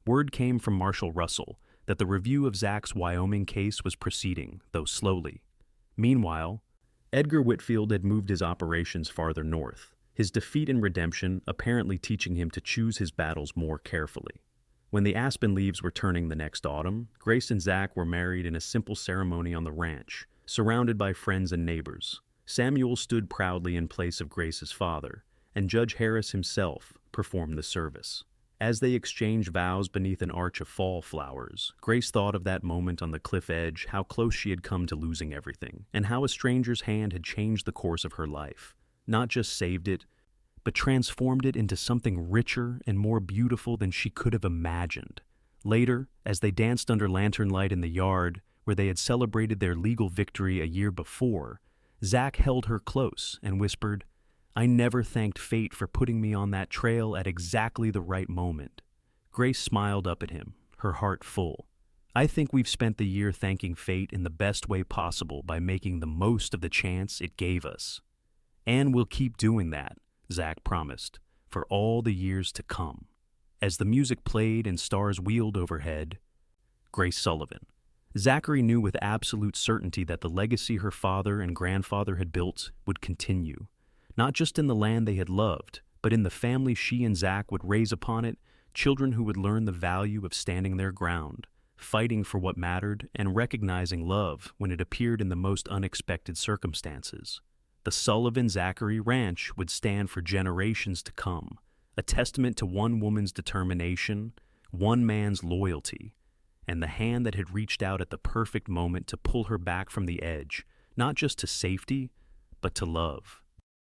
Word came from Marshal Russell that the review of Zach's Wyoming case was proceeding, though slowly. Meanwhile, Edgar Whitfield had moved his operations farther north, his defeat and redemption apparently teaching him to choose his battles more carefully. When the aspen leaves were turning the next autumn, Grace and Zach were married in a simple ceremony on the ranch, surrounded by friends and neighbors. Samuel stood proudly in place of Grace's father, and Judge Harris himself performed the service. As they exchanged vows beneath an arch of fall flowers, Grace thought of that moment on the cliff edge, how close she had come to losing everything, and how a stranger's hand had changed the course of her life. Not just saved it, but transformed it into something richer and more beautiful than she could have imagined. Later, as they danced under lantern light in the yard, where they had celebrated their legal victory a year before, Zach held her close and whispered, "I never thanked fate for putting me on that trail at exactly the right moment." Grace smiled up at him, her heart full. "I think we've spent the year thanking fate in the best way possible by making the most of the chance it gave us. And we'll keep doing that," Zach promised, "for all the years to come." As the music played and stars wheeled overhead, Grace Sullivan. Zachary knew with absolute certainty that the legacy her father and grandfather had built would continue, not just in the land they had loved, but in the family she and Zach would raise upon it, children who would learn the value of standing their ground, fighting for what mattered, and recognizing love when it appeared in the most unexpected circumstances. The Sullivan-Zachary Ranch would stand for generations to come, a testament to one woman's determination, one man's loyalty, and the hand that had reached out at the perfect moment to pull her back from the edge, not just to safety, but to love.